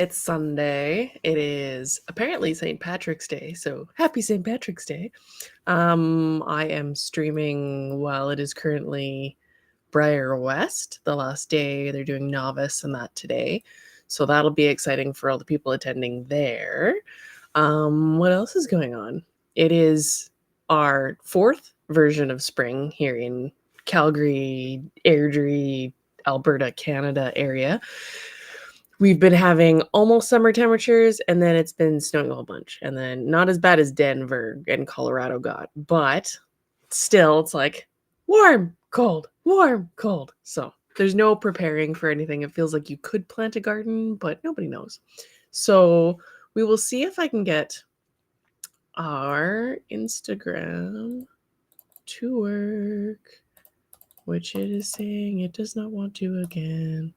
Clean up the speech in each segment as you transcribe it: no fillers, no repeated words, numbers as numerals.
It's Sunday. It is apparently St. Patrick's Day, so happy St. Patrick's Day. I am streaming while it is currently Briar West, the last day. They're doing novice and that today. So that'll be exciting for all the people attending there. What else is going on? It is our fourth version of spring here in Calgary, Airdrie, Alberta, Canada area. We've been having almost summer temperatures, and then it's been snowing a whole bunch, and then not as bad as Denver and Colorado got, but still, it's like warm, cold, warm, cold. So there's no preparing for anything. It feels like you could plant a garden, but nobody knows. So we will see if I can get our Instagram to work, which it is saying it does not want to again.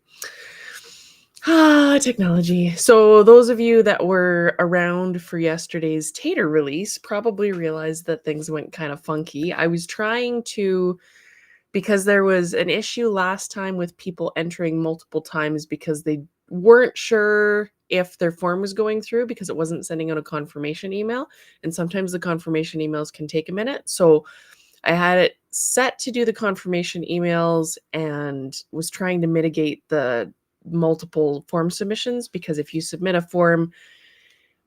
Technology. So those of you that were around for yesterday's Tater release probably realized that things went kind of funky. I was trying to, because there was an issue last time with people entering multiple times because they weren't sure if their form was going through because it wasn't sending out a confirmation email. And sometimes the confirmation emails can take a minute. So I had it set to do the confirmation emails and was trying to mitigate the multiple form submissions, because if you submit a form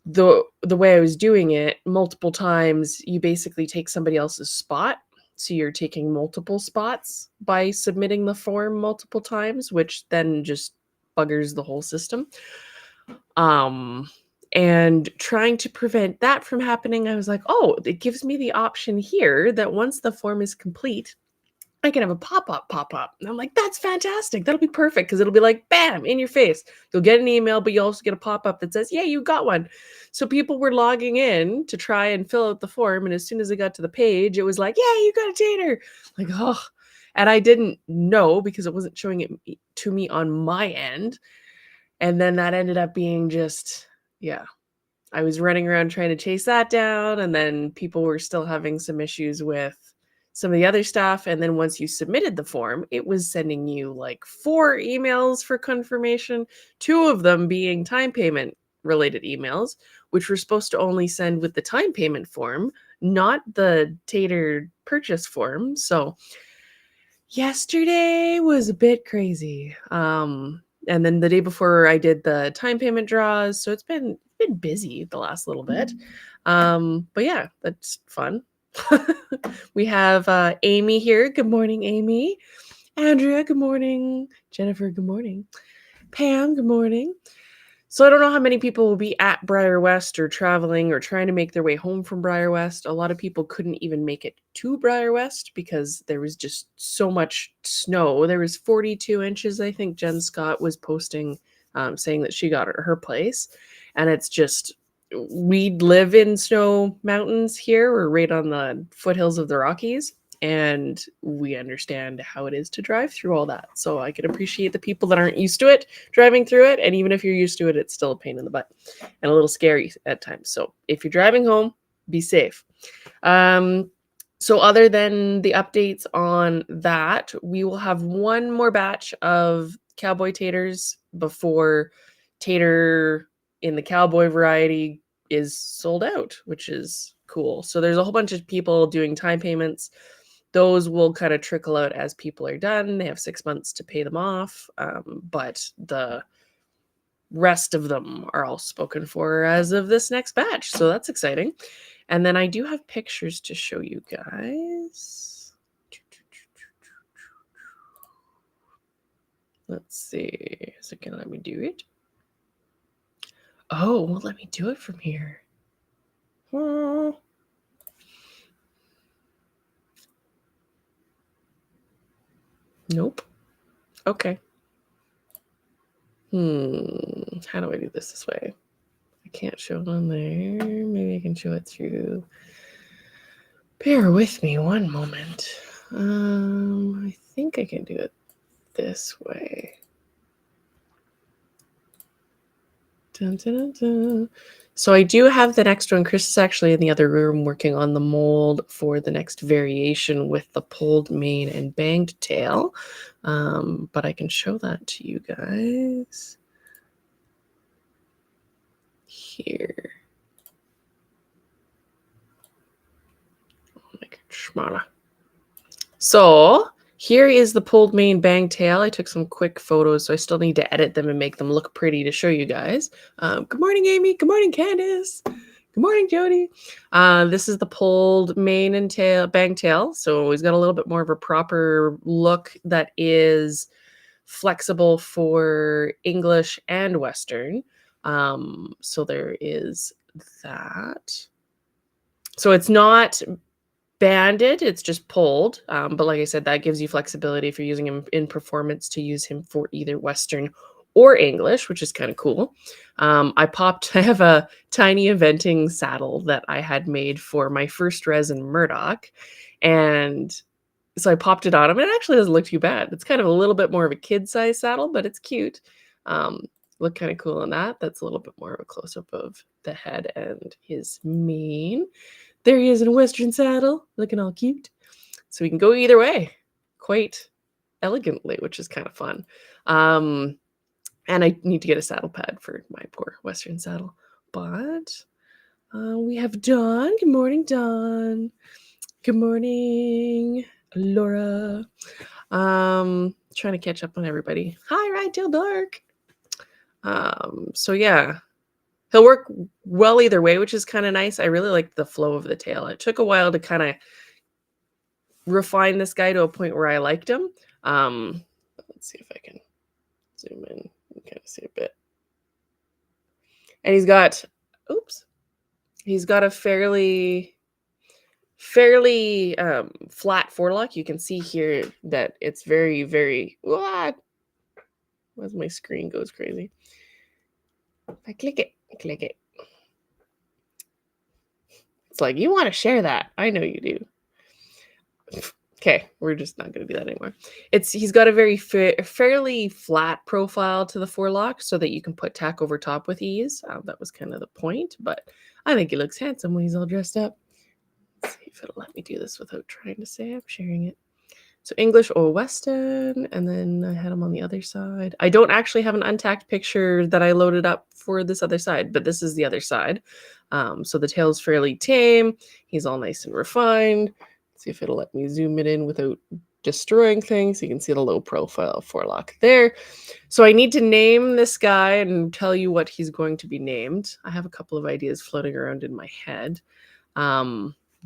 the way I was doing it multiple times, you basically take somebody else's spot. So you're taking multiple spots by submitting the form multiple times, which then just buggers the whole system. And trying to prevent that from happening, I was like, oh, it gives me the option here that once the form is complete, I can have a pop-up. And I'm like, that's fantastic. That'll be perfect, because it'll be like, bam, in your face. You'll get an email, but you also get a pop-up that says, yeah, you got one. So people were logging in to try and fill out the form. And as soon as they got to the page, it was like, yeah, you got a tater. Like, oh. And I didn't know because it wasn't showing it to me on my end. And then that ended up being just, yeah. I was running around trying to chase that down, and then people were still having some issues with some of the other stuff. And then once you submitted the form, it was sending you like 4 emails for confirmation, 2 of them being time payment related emails, which were supposed to only send with the time payment form, not the Tater purchase form. So yesterday was a bit crazy. And then the day before I did the time payment draws. So it's been busy the last little bit. But yeah, that's fun. We have Amy here. Good morning, Amy. Andrea, good morning. Jennifer, good morning. Pam, good morning. So I don't know how many people will be at Briar West or traveling or trying to make their way home from Briar West. A lot of people couldn't even make it to Briar West because there was just so much snow. There was 42 inches, I think Jen Scott was posting, saying that she got at her place. And it's just, we live in snow mountains here. We're right on the foothills of the Rockies, and we understand how it is to drive through all that. So I can appreciate the people that aren't used to it driving through it. And even if you're used to it, it's still a pain in the butt and a little scary at times. So if you're driving home, be safe. So other than the updates on that, we will have one more batch of cowboy taters before tater in the cowboy variety is sold out, which is cool. So there's a whole bunch of people doing time payments. Those will kind of trickle out as people are done. They have 6 months to pay them off, but the rest of them are all spoken for as of this next batch. So that's exciting. And then I do have pictures to show you guys. Let's see. Is it gonna let me do it? Oh, well, let me do it from here. Nope. Okay. How do I do this way? I can't show it on there. Maybe I can show it through. Bear with me one moment. I think I can do it this way. Dun, dun, dun, dun. So I do have the next one. Chris is actually in the other room working on the mold for the next variation with the pulled mane and banged tail. But I can show that to you guys. here. Make it smaller. So here is the pulled mane bang tail. I took some quick photos, so I still need to edit them and make them look pretty to show you guys. Good morning, Amy. Good morning, Candace. Good morning, Jody. This is the pulled mane and tail, bang tail. So he's got a little bit more of a proper look that is flexible for English and Western. So there is that. So it's not banded, it's just pulled. But like I said, that gives you flexibility if you're using him in performance to use him for either Western or English, which is kind of cool. I have a tiny eventing saddle that I had made for my first resin Murdoch. And so I popped it on him. And it actually doesn't look too bad. It's kind of a little bit more of a kid-size saddle, but it's cute. Look kind of cool on that. That's a little bit more of a close-up of the head and his mane. There he is in a Western saddle, looking all cute. So we can go either way quite elegantly, which is kind of fun. And I need to get a saddle pad for my poor Western saddle. But we have Dawn. Good morning, Dawn. Good morning, Laura. Trying to catch up on everybody. Hi, Ride Till Dark. So yeah, he'll work well either way, which is kind of nice. I really like the flow of the tail. It took a while to kind of refine this guy to a point where I liked him. Let's see if I can zoom in and kind of see a bit. And he's got a fairly flat forelock. You can see here that it's very, very, as my screen goes crazy. I click it. It's like, you want to share that. I know you do. Okay, we're just not going to do that anymore. He's got a very fairly flat profile to the forelock so that you can put tack over top with ease. That was kind of the point, but I think he looks handsome when he's all dressed up. Let's see if it'll let me do this without trying to say I'm sharing it. So English or Western, and then I had him on the other side. I don't actually have an untacked picture that I loaded up for this other side, but this is the other side. So the tail's fairly tame. He's all nice and refined. Let's see if it'll let me zoom it in without destroying things. You can see the low profile forelock there. So I need to name this guy and tell you what he's going to be named. I have a couple of ideas floating around in my head.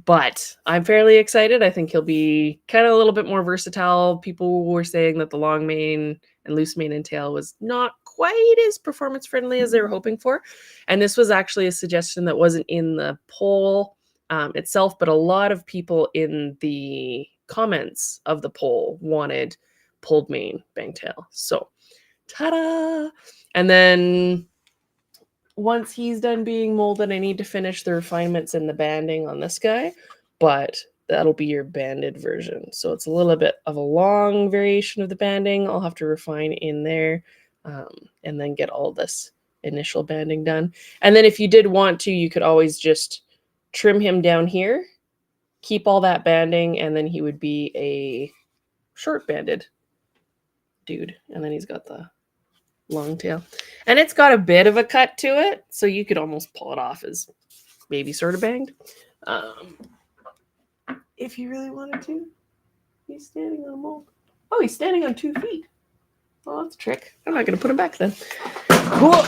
But I'm fairly excited. I think he'll be kind of a little bit more versatile. People were saying that the long mane and loose mane and tail was not quite as performance friendly as they were hoping for. And this was actually a suggestion that wasn't in the poll itself, but a lot of people in the comments of the poll wanted pulled mane bang tail. So, ta-da! And then once he's done being molded, I need to finish the refinements and the banding on this guy, but that'll be your banded version. So it's a little bit of a long variation of the banding. I'll have to refine in there and then get all this initial banding done. And then if you did want to, you could always just trim him down here, keep all that banding, and then he would be a short banded dude. And then he's got the long tail, and it's got a bit of a cut to it, so you could almost pull it off as maybe sort of banged if you really wanted to. He's standing on a mold. Oh, he's standing on 2 feet. Oh, that's a trick. I'm not going to put him back then. Cool.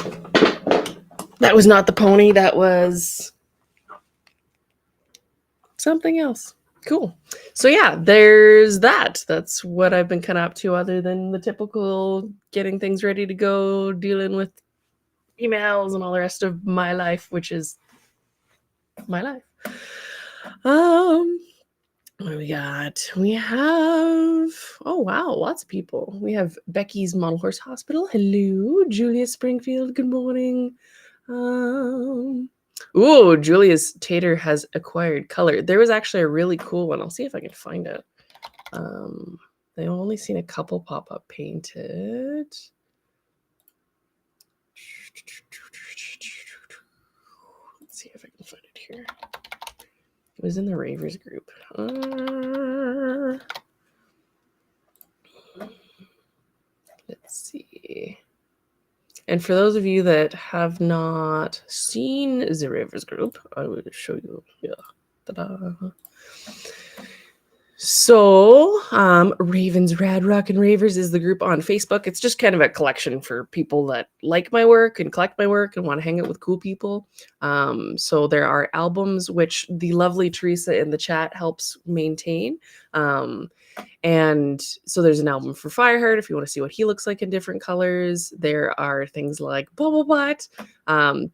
That was not the pony. That was something else. Cool. So yeah, there's that. That's what I've been kind of up to, other than the typical getting things ready to go, dealing with emails and all the rest of my life, which is my life. What do we got? We have, oh wow, lots of people. We have Becky's Model Horse Hospital. Hello. Julia Springfield. Good morning. Ooh, Julia's tater has acquired color. There was actually a really cool one. I'll see if I can find it. I've only seen a couple pop up painted. Let's see if I can find it here. It was in the Ravers group. Let's see. And for those of you that have not seen the Ravers group, I will show you. Yeah. Ta-da. So, Ravens, Rad Rock, and Ravers is the group on Facebook. It's just kind of a collection for people that like my work and collect my work and want to hang out with cool people. So there are albums which the lovely Teresa in the chat helps maintain. And so there's an album for Fireheart if you want to see what he looks like in different colors. There are things like Bubble Butt.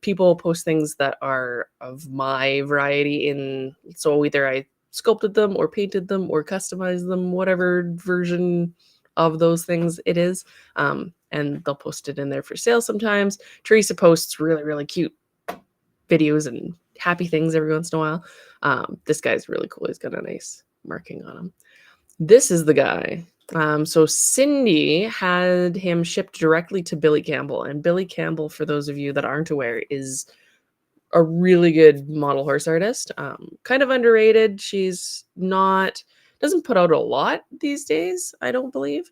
People post things that are of my variety in, so either I sculpted them or painted them or customized them, whatever version of those things it is. And they'll post it in there for sale sometimes. Teresa posts really, really cute videos and happy things every once in a while. This guy's really cool. He's got a nice marking on him. This is the guy. So Cindy had him shipped directly to Billy Campbell. And Billy Campbell, for those of you that aren't aware, is a really good model horse artist. Kind of underrated. She's doesn't put out a lot these days, I don't believe.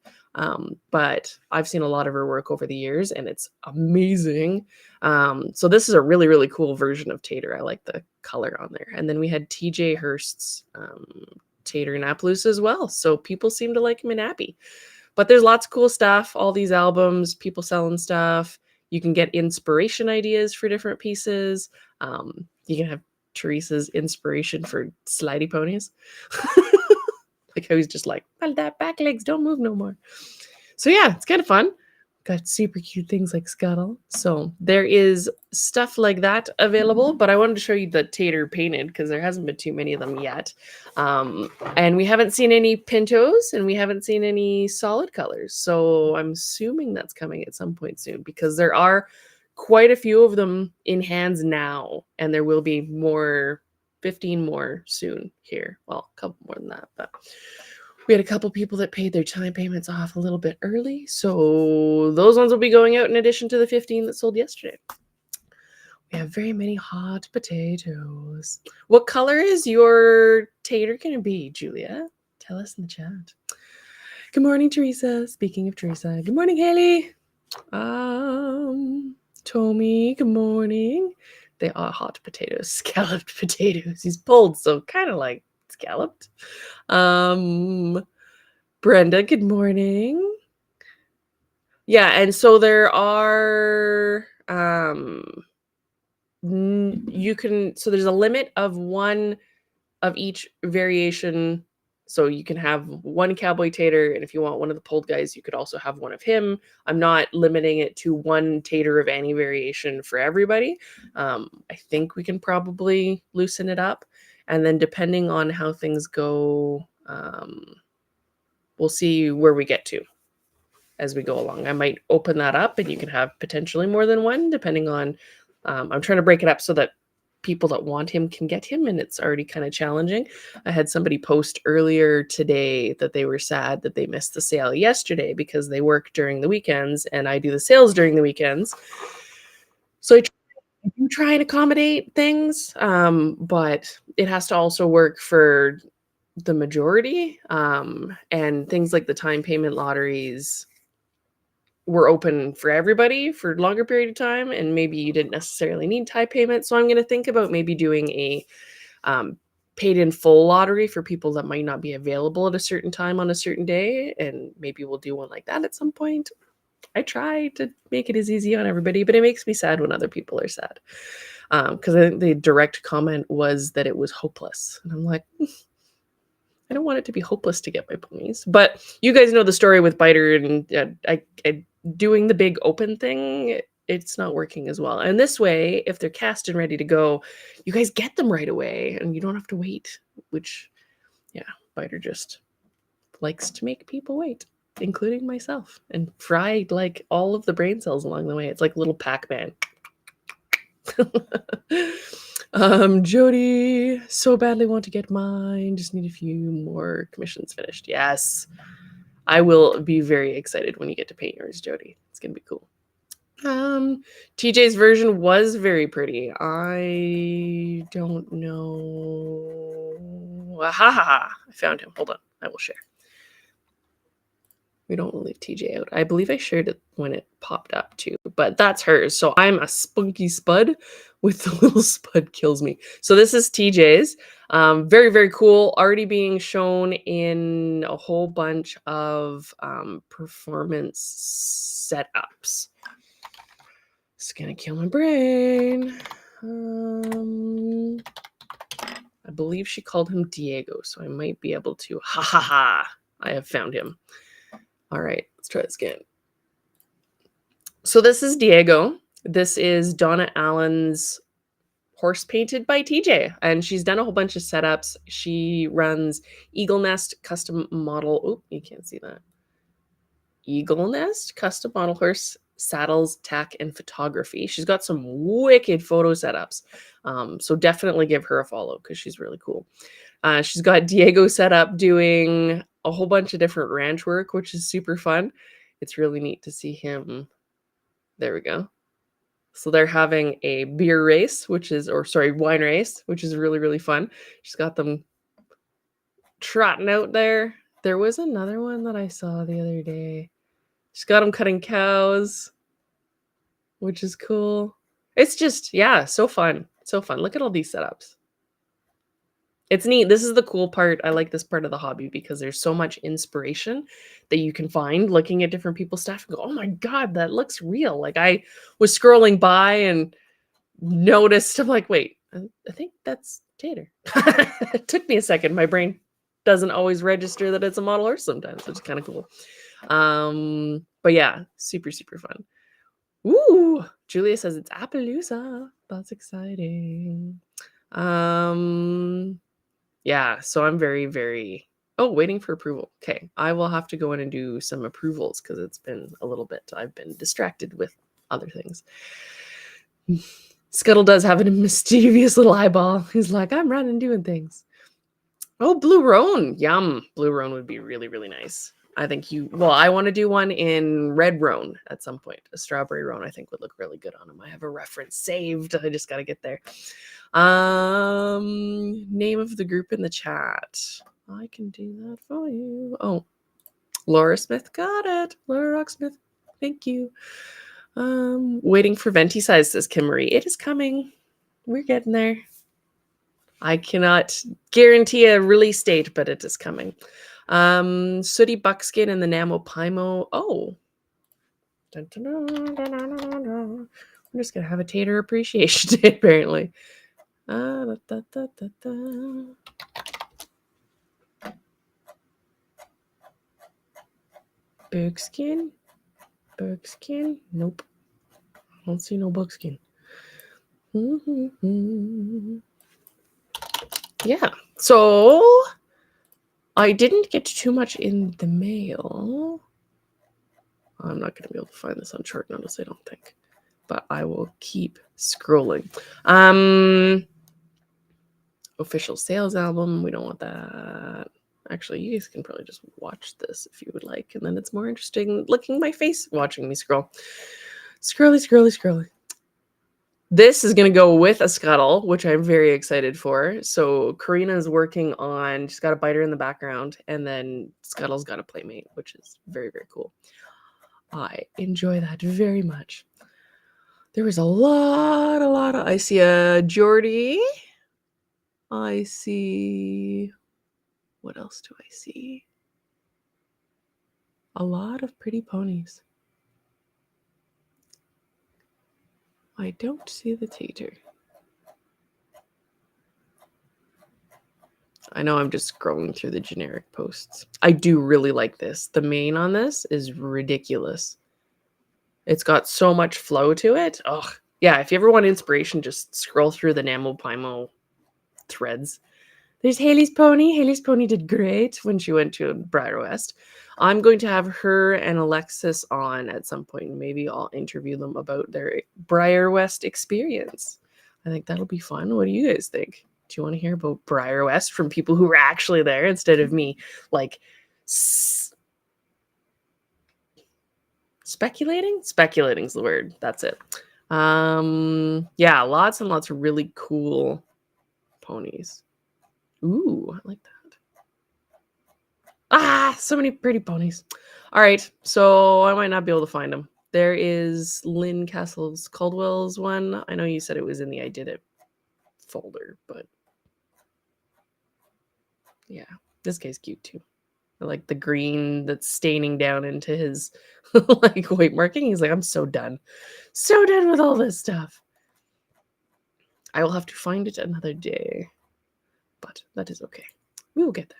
But I've seen a lot of her work over the years and it's amazing. So this is a really, really cool version of Tater. I like the color on there. And then we had TJ Hurst's Tater in Appaloosa as well. So people seem to like him in Appy. But there's lots of cool stuff, all these albums, people selling stuff. You can get inspiration ideas for different pieces. You can have Teresa's inspiration for slidey ponies. Like how he's just like, well, that back legs don't move no more. So yeah, it's kind of fun. Got super cute things like Scuttle. So there is stuff like that available, but I wanted to show you the Tater painted because there hasn't been too many of them yet. And we haven't seen any Pintos and we haven't seen any solid colors. So I'm assuming that's coming at some point soon because there are quite a few of them in hands now, and there will be 15 more soon here. Well, a couple more than that, but we had a couple people that paid their time payments off a little bit early, so those ones will be going out in addition to the 15 that sold yesterday. We have very many hot potatoes. What color is your tater going to be, Julia? Tell us in the chat. Good morning, Teresa. Speaking of Teresa, good morning, Haley. Tommy, good morning. They are hot potatoes, scalloped potatoes. He's pulled, so kind of like scalloped. Brenda, good morning. Yeah, and so there are there's a limit of one of each variation. So you can have one cowboy tater, and if you want one of the pulled guys, you could also have one of him. I'm not limiting it to one tater of any variation for everybody. I think we can probably loosen it up. And then depending on how things go, we'll see where we get to as we go along. I might open that up and you can have potentially more than one, depending on, I'm trying to break it up so that people that want him can get him, and it's already kind of challenging. I had somebody post earlier today that they were sad that they missed the sale yesterday because they work during the weekends and I do the sales during the weekends. So I do try and accommodate things, but it has to also work for the majority. And things like the time payment lotteries were open for everybody for a longer period of time, and maybe you didn't necessarily need time payment. So I'm going to think about maybe doing a paid in full lottery for people that might not be available at a certain time on a certain day, and maybe we'll do one like that at some point. I try to make it as easy on everybody, but it makes me sad when other people are sad, because I think the direct comment was that it was hopeless, and I'm like, I don't want it to be hopeless to get my ponies. But you guys know the story with Biter, and I doing the big open thing, it's not working as well. And this way, if they're cast and ready to go, you guys get them right away and you don't have to wait, which, yeah, Biter just likes to make people wait, including myself, and fry like all of the brain cells along the way. It's like little Pac-Man. Jody, so badly want to get mine. Just need a few more commissions finished. Yes. I will be very excited when you get to paint yours, Jody. It's gonna be cool. TJ's version was very pretty. I don't know. I found him. Hold on. I will share. We don't want to leave TJ out. I believe I shared it when it popped up too, but that's hers. So I'm a spunky spud with the little spud kills me. So this is TJ's. Very, very cool. Already being shown in a whole bunch of performance setups. It's gonna kill my brain. I believe she called him Diego, so I might be able to. Ha ha ha! I have found him. All right, let's try this again. So this is Diego. This is Donna Allen's horse painted by TJ, and she's done a whole bunch of setups. She runs Eagle Nest custom model. Oh, you can't see that. Eagle Nest custom model horse saddles, tack, and photography. She's got some wicked photo setups. So definitely give her a follow because she's really cool. She's got Diego set up doing a whole bunch of different ranch work, which is super fun. It's really neat to see him. There we go. So they're having a beer race, wine race, which is really, really fun. She's got them trotting out there. There was another one that I saw the other day. She's got them cutting cows, which is cool. It's just, yeah, so fun. So fun. Look at all these setups. It's neat. This is the cool part. I like this part of the hobby because there's so much inspiration that you can find looking at different people's stuff and go, oh my God, that looks real. Like I was scrolling by and noticed, I'm like, wait, I think that's Tater. It took me a second. My brain doesn't always register that it's a model horse sometimes, which is kind of cool. But yeah, super, super fun. Ooh, Julia says it's Appaloosa. That's exciting. Yeah, so I'm very, very waiting for approval. Okay, I will have to go in and do some approvals because it's been a little bit. I've been distracted with other things. Scuttle does have a mischievous little eyeball. He's like, I'm running doing things. Oh, Blue Roan. Yum. Blue Roan would be really, really nice. I think I want to do one in red roan at some point. A strawberry roan I think would look really good on him. I have a reference saved. I just got to get there. Name of the group in the chat. I can do that for you. Oh, Laura Smith got it. Laura Rocksmith. Thank you. Waiting for Venti size, says Kim Marie. It is coming. We're getting there. I cannot guarantee a release date, but it is coming. Sooty Buckskin and the Namo-Pimo. Oh. Dun, dun, dun, dun, dun, dun, dun. I'm just going to have a Tater Appreciation Day, apparently. Da, da, da, da, da. Buckskin? Buckskin? Nope. I don't see no buckskin. Yeah. So I didn't get too much in the mail. I'm not going to be able to find this on short notice, I don't think. But I will keep scrolling. Official sales album. We don't want that. Actually, you guys can probably just watch this if you would like. And then it's more interesting licking my face, watching me scroll. Scrolly, scrolly, scrolly. This is going to go with a scuttle, which I'm very excited for. So Karina is working on, she's got a biter in the background, and then Scuttle's got a playmate, which is very, very cool. I enjoy that very much. There was a lot of, I see a Geordie. I see, what else do I see? A lot of pretty ponies. I don't see the Tater. I know I'm just scrolling through the generic posts. I do really like this. The mane on this is ridiculous. It's got so much flow to it. Oh, yeah. If you ever want inspiration, just scroll through the Namo-Pimo threads. There's Haley's pony. Haley's pony did great when she went to Briar West. I'm going to have her and Alexis on at some point. Maybe I'll interview them about their Briar West experience. I think that'll be fun. What do you guys think? Do you want to hear about Briar West from people who were actually there instead of me, like, speculating? Speculating's the word. That's it. Yeah, lots and lots of really cool ponies. Ooh, I like that. Ah, so many pretty ponies. All right, so I might not be able to find them. There is Lynn Castle's Caldwell's one. I know you said it was in the I did it folder, but yeah, this guy's cute too. I like the green that's staining down into his like white marking. He's like, I'm so done. So done with all this stuff. I will have to find it another day. But that is okay. We will get there.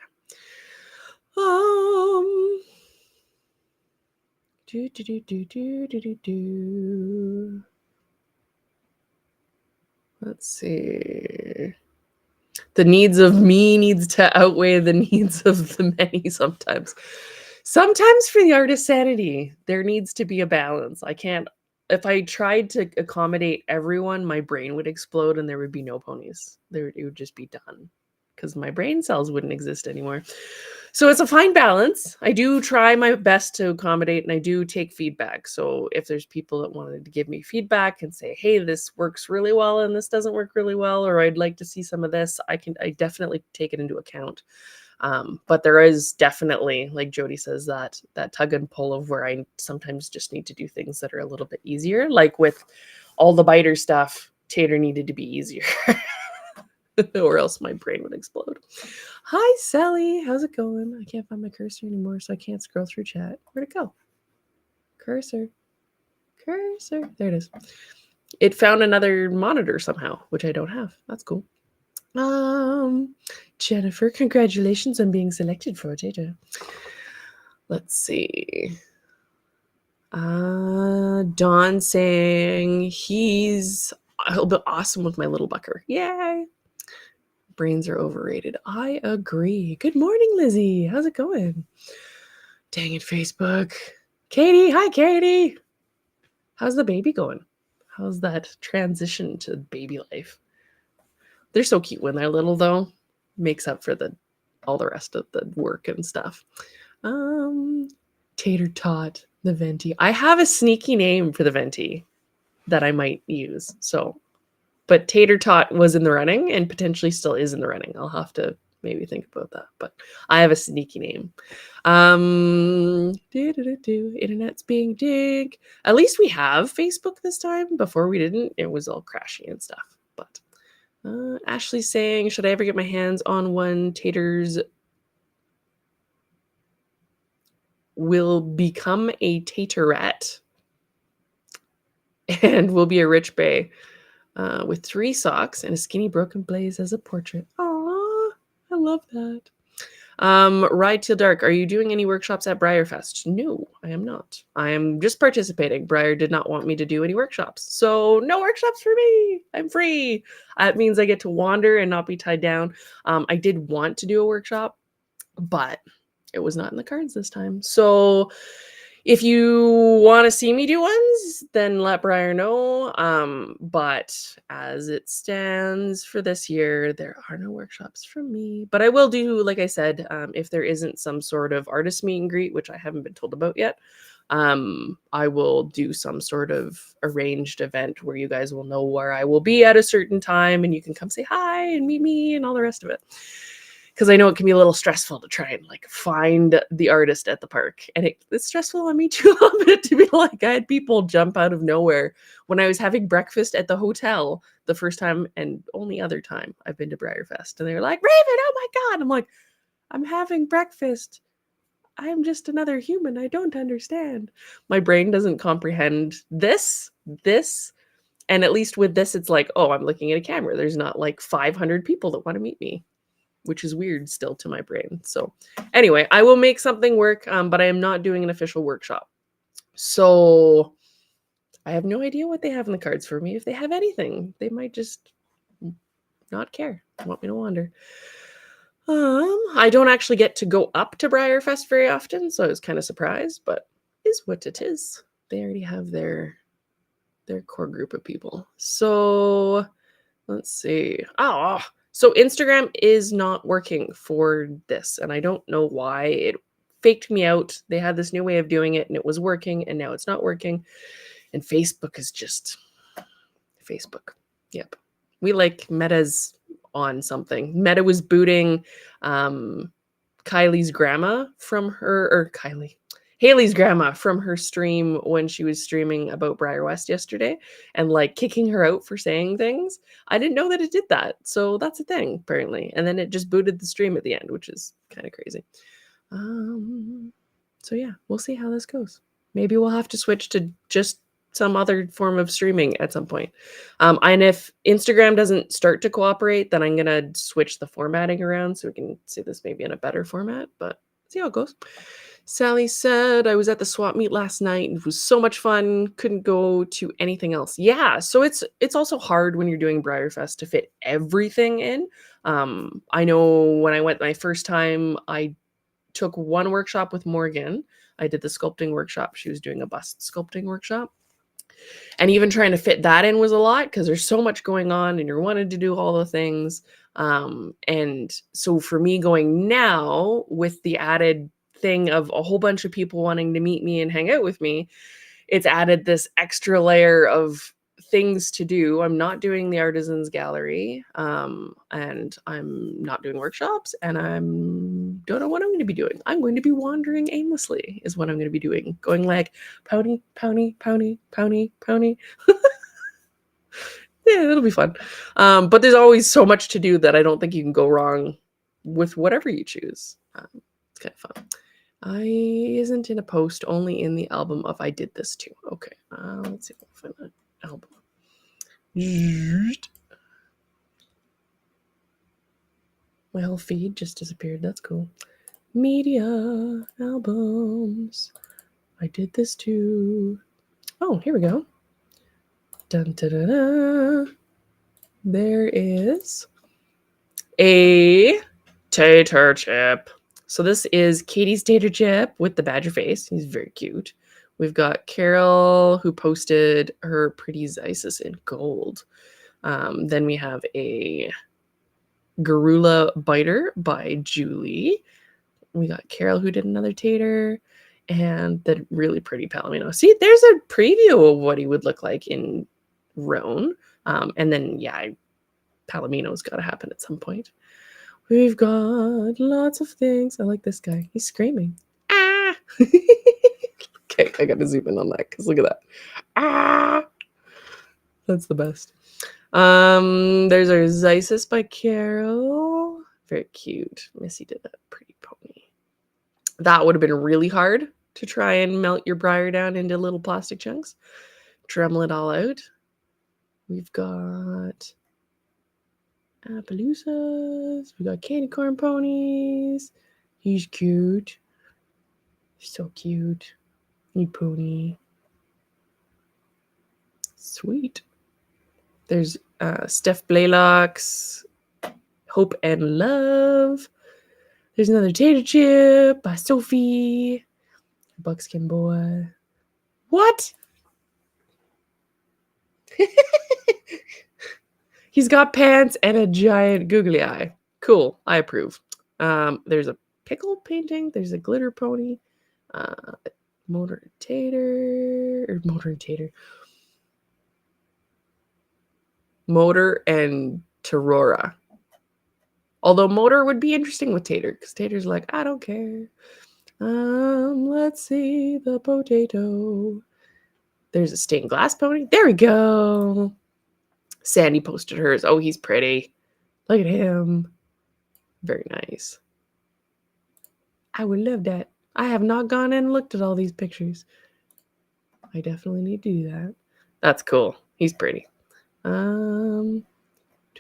Let's see. The needs of me needs to outweigh the needs of the many sometimes. Sometimes for the artist's sanity, there needs to be a balance. I can't, if I tried to accommodate everyone, my brain would explode and there would be no ponies. It would just be done because my brain cells wouldn't exist anymore. So it's a fine balance. I do try my best to accommodate and I do take feedback. So if there's people that wanted to give me feedback and say, hey, this works really well and this doesn't work really well, or I'd like to see some of this, I definitely take it into account. But there is definitely, like Jody says, that tug and pull of where I sometimes just need to do things that are a little bit easier. Like with all the biter stuff, Tater needed to be easier. Or else my brain would explode. Hi, Sally. How's it going? I can't find my cursor anymore, so I can't scroll through chat. Where'd it go? Cursor. Cursor. There it is. It found another monitor somehow, which I don't have. That's cool. Jennifer, congratulations on being selected for data. Let's see. Don saying he'll be awesome with my little bucker. Yay. Brains are overrated. I agree. Good morning, Lizzie. How's it going? Dang it, Facebook. Katie. Hi, Katie. How's the baby going? How's that transition to baby life? They're so cute when they're little, though. Makes up for all the rest of the work and stuff. Tater Tot, the Venti. I have a sneaky name for the Venti that I might use. But Tater Tot was in the running and potentially still is in the running. I'll have to maybe think about that. But I have a sneaky name. Internet's being dig. At least we have Facebook this time. Before we didn't. It was all crashy and stuff. But Ashley's saying, should I ever get my hands on one? Tater's will become a taterette and will be a rich bay with 3 socks and a skinny broken blaze as a portrait. Aww, I love that. Ride Till Dark, are you doing any workshops at Briarfest? No, I am not. I am just participating. Briar did not want me to do any workshops. So no workshops for me. I'm free. That means I get to wander and not be tied down. I did want to do a workshop, but it was not in the cards this time. So if you want to see me do ones, then let Briar know. But as it stands for this year, there are no workshops from me. But I will do, like I said, if there isn't some sort of artist meet and greet, which I haven't been told about yet, I will do some sort of arranged event where you guys will know where I will be at a certain time and you can come say hi and meet me and all the rest of it. Because I know it can be a little stressful to try and like find the artist at the park. And it's stressful on me too a little bit to be like, I had people jump out of nowhere when I was having breakfast at the hotel the first time and only other time I've been to Briarfest. And they're like, Raven, oh my God. I'm like, I'm having breakfast. I'm just another human. I don't understand. My brain doesn't comprehend this. And at least with this, it's like, oh, I'm looking at a camera. There's not like 500 people that want to meet me, which is weird still to my brain. So anyway, I will make something work, but I am not doing an official workshop. So I have no idea what they have in the cards for me. If they have anything, they might just not care. Want me to wander. I don't actually get to go up to Briarfest very often, so I was kind of surprised, but is what it is. They already have their core group of people. So let's see. So Instagram is not working for this, and I don't know why. It faked me out. They had this new way of doing it, and it was working, and now it's not working. And Facebook is just Facebook. Yep. We like Meta's on something. Meta was booting Kylie's grandma from her, or Haley's grandma from her stream when she was streaming about Briar West yesterday and like kicking her out for saying things. I didn't know that it did that. So that's a thing, apparently. And then it just booted the stream at the end, which is kind of crazy. So yeah, we'll see how this goes. Maybe we'll have to switch to just some other form of streaming at some point. And if Instagram doesn't start to cooperate, then I'm gonna switch the formatting around so we can see this maybe in a better format, but see how it goes. Sally said, I was at the swap meet last night. It was so much fun. Couldn't go to anything else. Yeah, so it's also hard when you're doing Briarfest to fit everything in. I know when I went my first time, I took one workshop with Morgan. I did the sculpting workshop. She was doing a bust sculpting workshop. And even trying to fit that in was a lot because there's so much going on and you're wanting to do all the things. And so for me going now with the added thing of a whole bunch of people wanting to meet me and hang out with me, it's added this extra layer of things to do. I'm not doing the artisans gallery, and I'm not doing workshops, and I'm don't know what I'm going to be doing. I'm going to be wandering aimlessly is what I'm going to be doing, going like pony, pony, pony, pony, pony. Yeah, it'll be fun. But there's always so much to do that I don't think you can go wrong with whatever you choose. It's kind of fun. I isn't in a post, only in the album of I did this too. Okay, let's see if I can find that album. My whole feed just disappeared. That's cool. Media albums. I did this too. Oh, here we go. Dun, da, da, da. There is a tater chip. So this is Katie's tater chip with the badger face. He's very cute. We've got Carol, who posted her pretty Isis in gold. Then we have a Garula Biter by Julie. We got Carol, who did another tater, and the really pretty Palomino. See, there's a preview of what he would look like in Roan. And then, yeah, Palomino's got to happen at some point. We've got lots of things. I like this guy. He's screaming. Ah! Okay, I got to zoom in on that because look at that. Ah! That's the best. There's our Zisis by Carol. Very cute. Missy did that pretty pony. That would have been really hard to try and melt your briar down into little plastic chunks. Dremel it all out. We've got Appaloosas. We got candy corn ponies. He's cute. So cute. You pony. Sweet. There's Steph Blaylock's Hope and Love. There's another tater chip by Sophie. Buckskin Boy. What? He's got pants and a giant googly eye. Cool. I approve. There's a pickle painting. There's a glitter pony. Motor and tater. Motor and Terrora. Although Motor would be interesting with Tater, because Tater's like, I don't care. Let's see the potato. There's a stained glass pony. There we go. Sandy posted hers. Oh, he's pretty. Look at him. Very nice. I would love that. I have not gone and looked at all these pictures. I definitely need to do that. That's cool. He's pretty. Do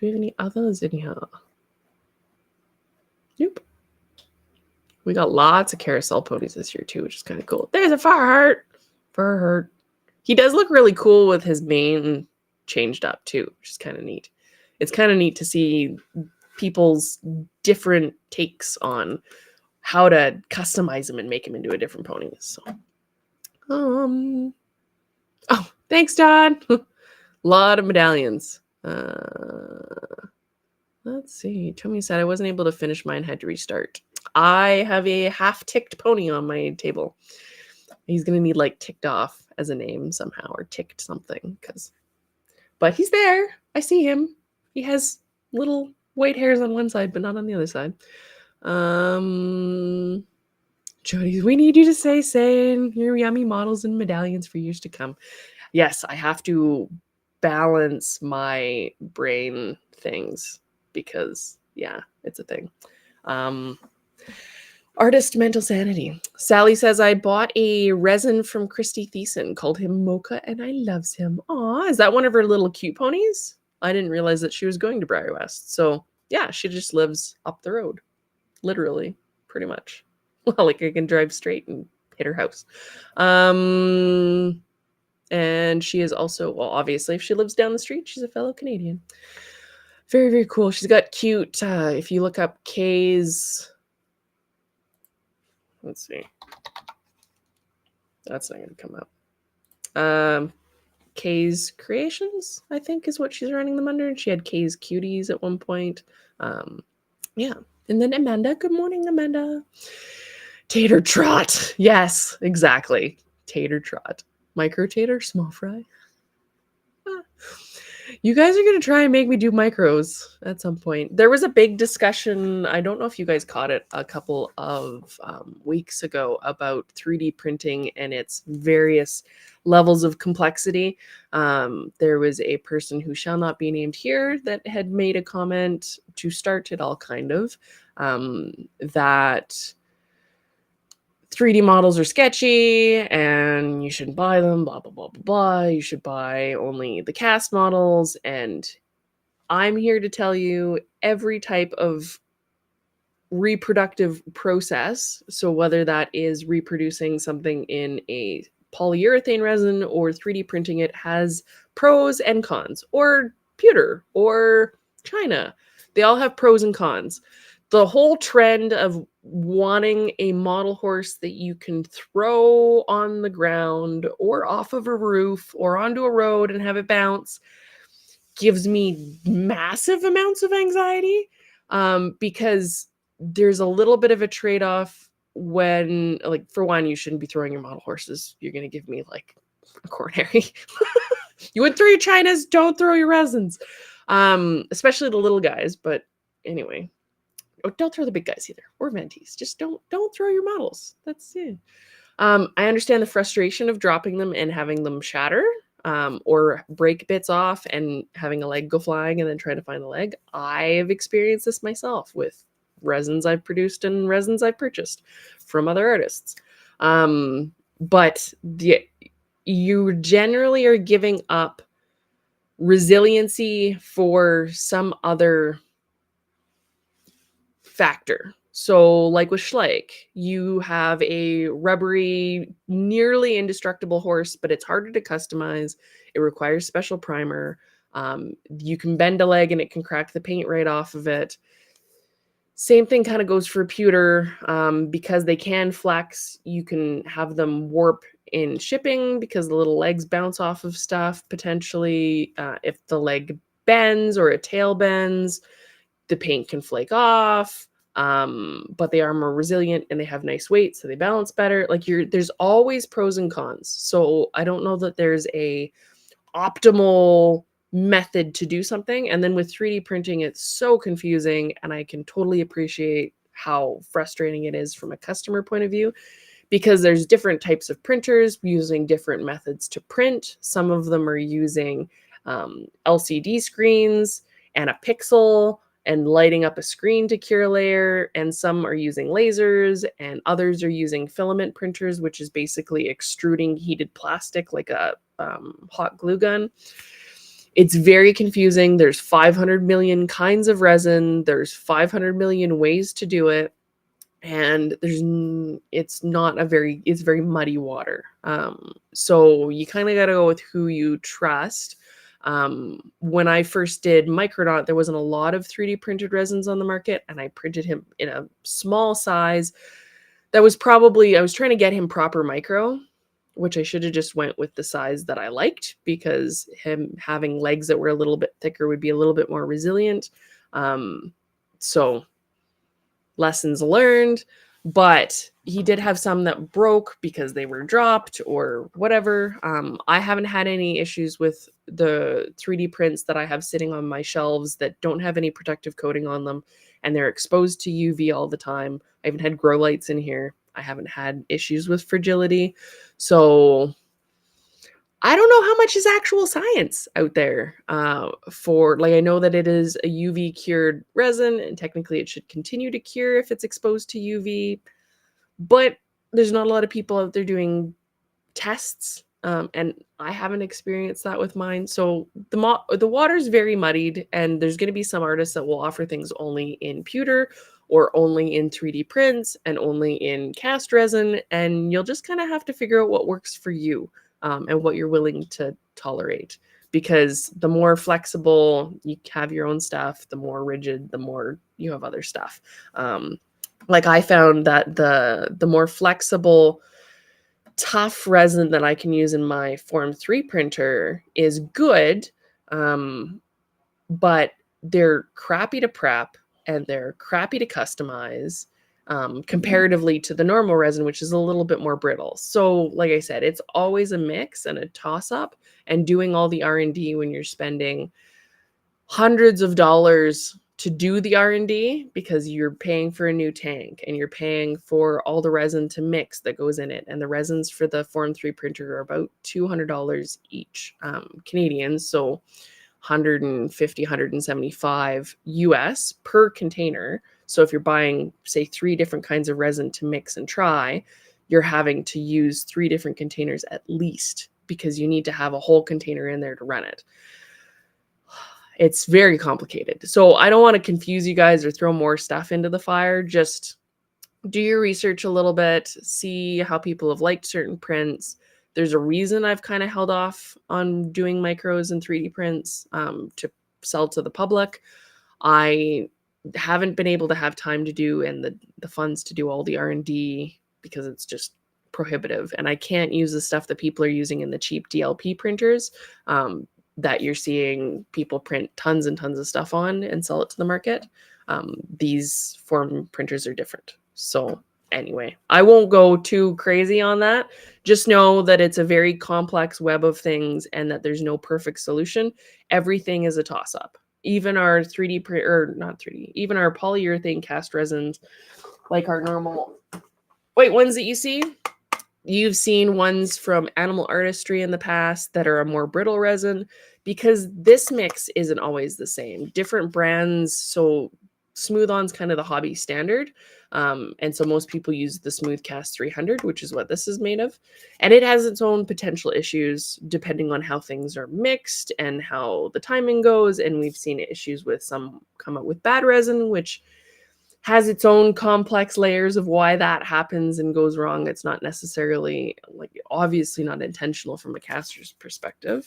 we have any others in here? Nope. We got lots of carousel ponies this year too, which is kind of cool. There's a Farheart. He does look really cool with his mane changed up too, which is kind of neat. It's kind of neat to see people's different takes on how to customize him and make him into a different pony. So, oh, thanks, Don. Lot of medallions. Let's see. Tommy said I wasn't able to finish mine, had to restart. I have a half-ticked pony on my table. He's going to need like ticked off as a name somehow, or ticked something. But he's there. I see him. He has little white hairs on one side, but not on the other side. Jody, we need you to say your yummy models and medallions for years to come. Yes, I have to balance my brain things because, yeah, it's a thing. Artist mental sanity. Sally says, I bought a resin from Christy Thiessen, called him Mocha, and I loves him. Aw, is that one of her little cute ponies? I didn't realize that she was going to Briar West. So, yeah, she just lives up the road. Literally, pretty much. Well, like I can drive straight and hit her house. And she is also, well, obviously, if she lives down the street, she's a fellow Canadian. Very, very cool. She's got cute, if you look up Kay's, let's see. That's not going to come up. Kay's Creations, I think, is what she's running them under. And she had Kay's Cuties at one point. Yeah. And then Amanda. Good morning, Amanda. Tater Trot. Yes, exactly. Tater Trot. Micro tater, small fry. You guys are going to try and make me do micros at some point. There was a big discussion. I don't know if you guys caught it a couple of weeks ago about 3D printing and its various levels of complexity. There was a person who shall not be named here that had made a comment to start it all, kind of, that 3D models are sketchy and you shouldn't buy them, blah, blah, blah, blah, blah. You should buy only the cast models. And I'm here to tell you every type of reproductive process. So whether that is reproducing something in a polyurethane resin or 3D printing it has pros and cons, or pewter or China. They all have pros and cons. The whole trend of wanting a model horse that you can throw on the ground or off of a roof or onto a road and have it bounce gives me massive amounts of anxiety, because there's a little bit of a trade-off when, like, for one, you shouldn't be throwing your model horses. You're going to give me like a coronary. You would throw your Chinas, don't throw your resins, especially the little guys. But anyway, don't throw the big guys either, or mentees. Just don't throw your models. That's it. I understand the frustration of dropping them and having them shatter, or break bits off and having a leg go flying and then trying to find the leg. I've experienced this myself with resins I've produced and resins I've purchased from other artists. But you generally are giving up resiliency for some other factor. So, like with Schleich, you have a rubbery, nearly indestructible horse, but it's harder to customize. It requires special primer. You can bend a leg and it can crack the paint right off of it. Same thing kind of goes for pewter. Because they can flex, you can have them warp in shipping because the little legs bounce off of stuff, potentially. If the leg bends or a tail bends, the paint can flake off. But they are more resilient and they have nice weight, so they balance better. Like, there's always pros and cons. So I don't know that there's a optimal method to do something. And then with 3D printing, it's so confusing, and I can totally appreciate how frustrating it is from a customer point of view, because there's different types of printers using different methods to print. Some of them are using LCD screens and a pixel and lighting up a screen to cure a layer, and some are using lasers, and others are using filament printers, which is basically extruding heated plastic like a hot glue gun. It's very confusing. There's 500 million kinds of resin. There's 500 million ways to do it. And it's very muddy water. So you kind of got to go with who you trust. When I first did Micronaut, there wasn't a lot of 3D printed resins on the market, and I printed him in a small size. I was trying to get him proper micro, which I should have just went with the size that I liked, because him having legs that were a little bit thicker would be a little bit more resilient. So lessons learned. But he did have some that broke because they were dropped or whatever. I haven't had any issues with the 3D prints that I have sitting on my shelves that don't have any protective coating on them, and they're exposed to UV all the time. I even had grow lights in here. I haven't had issues with fragility. So I don't know how much is actual science out there for, like, I know that it is a UV cured resin, and technically it should continue to cure if it's exposed to UV, but there's not a lot of people out there doing tests, and I haven't experienced that with mine. So the water's very muddied, and there's going to be some artists that will offer things only in pewter or only in 3D prints and only in cast resin, and you'll just kind of have to figure out what works for you, and what you're willing to tolerate. Because the more flexible you have your own stuff, the more rigid, the more you have other stuff. Like I found that the more flexible, tough resin that I can use in my Form 3 printer is good, but they're crappy to prep and they're crappy to customize, comparatively to the normal resin, which is a little bit more brittle. So, like I said, it's always a mix and a toss-up, and doing all the R&D when you're spending hundreds of dollars to do the R&D because you're paying for a new tank and you're paying for all the resin to mix that goes in it. And the resins for the Form 3 printer are about $200 each, Canadian. So 150, 175 US per container. So if you're buying, say, 3 different kinds of resin to mix and try, you're having to use 3 different containers at least, because you need to have a whole container in there to run it. It's very complicated. So I don't want to confuse you guys or throw more stuff into the fire. Just do your research a little bit, see how people have liked certain prints. There's a reason I've kind of held off on doing micros and 3D prints, to sell to the public. I haven't been able to have time to do and the funds to do all the R&D because it's just prohibitive. And I can't use the stuff that people are using in the cheap DLP printers, that you're seeing people print tons and tons of stuff on and sell it to the market. These form printers are different. So anyway, I won't go too crazy on that. Just know that it's a very complex web of things and that there's no perfect solution. Everything is a toss-up. Even our 3D print, or not 3D, even our polyurethane cast resins, like our normal ones that you see. You've seen ones from Animal Artistry in the past that are a more brittle resin, because this mix isn't always the same. Different brands, so Smooth On's kind of the hobby standard. And so most people use the Smooth Cast 300, which is what this is made of. And it has its own potential issues depending on how things are mixed and how the timing goes. And we've seen issues with some come out with bad resin, which has its own complex layers of why that happens and goes wrong. It's not necessarily, like, obviously not intentional from a caster's perspective.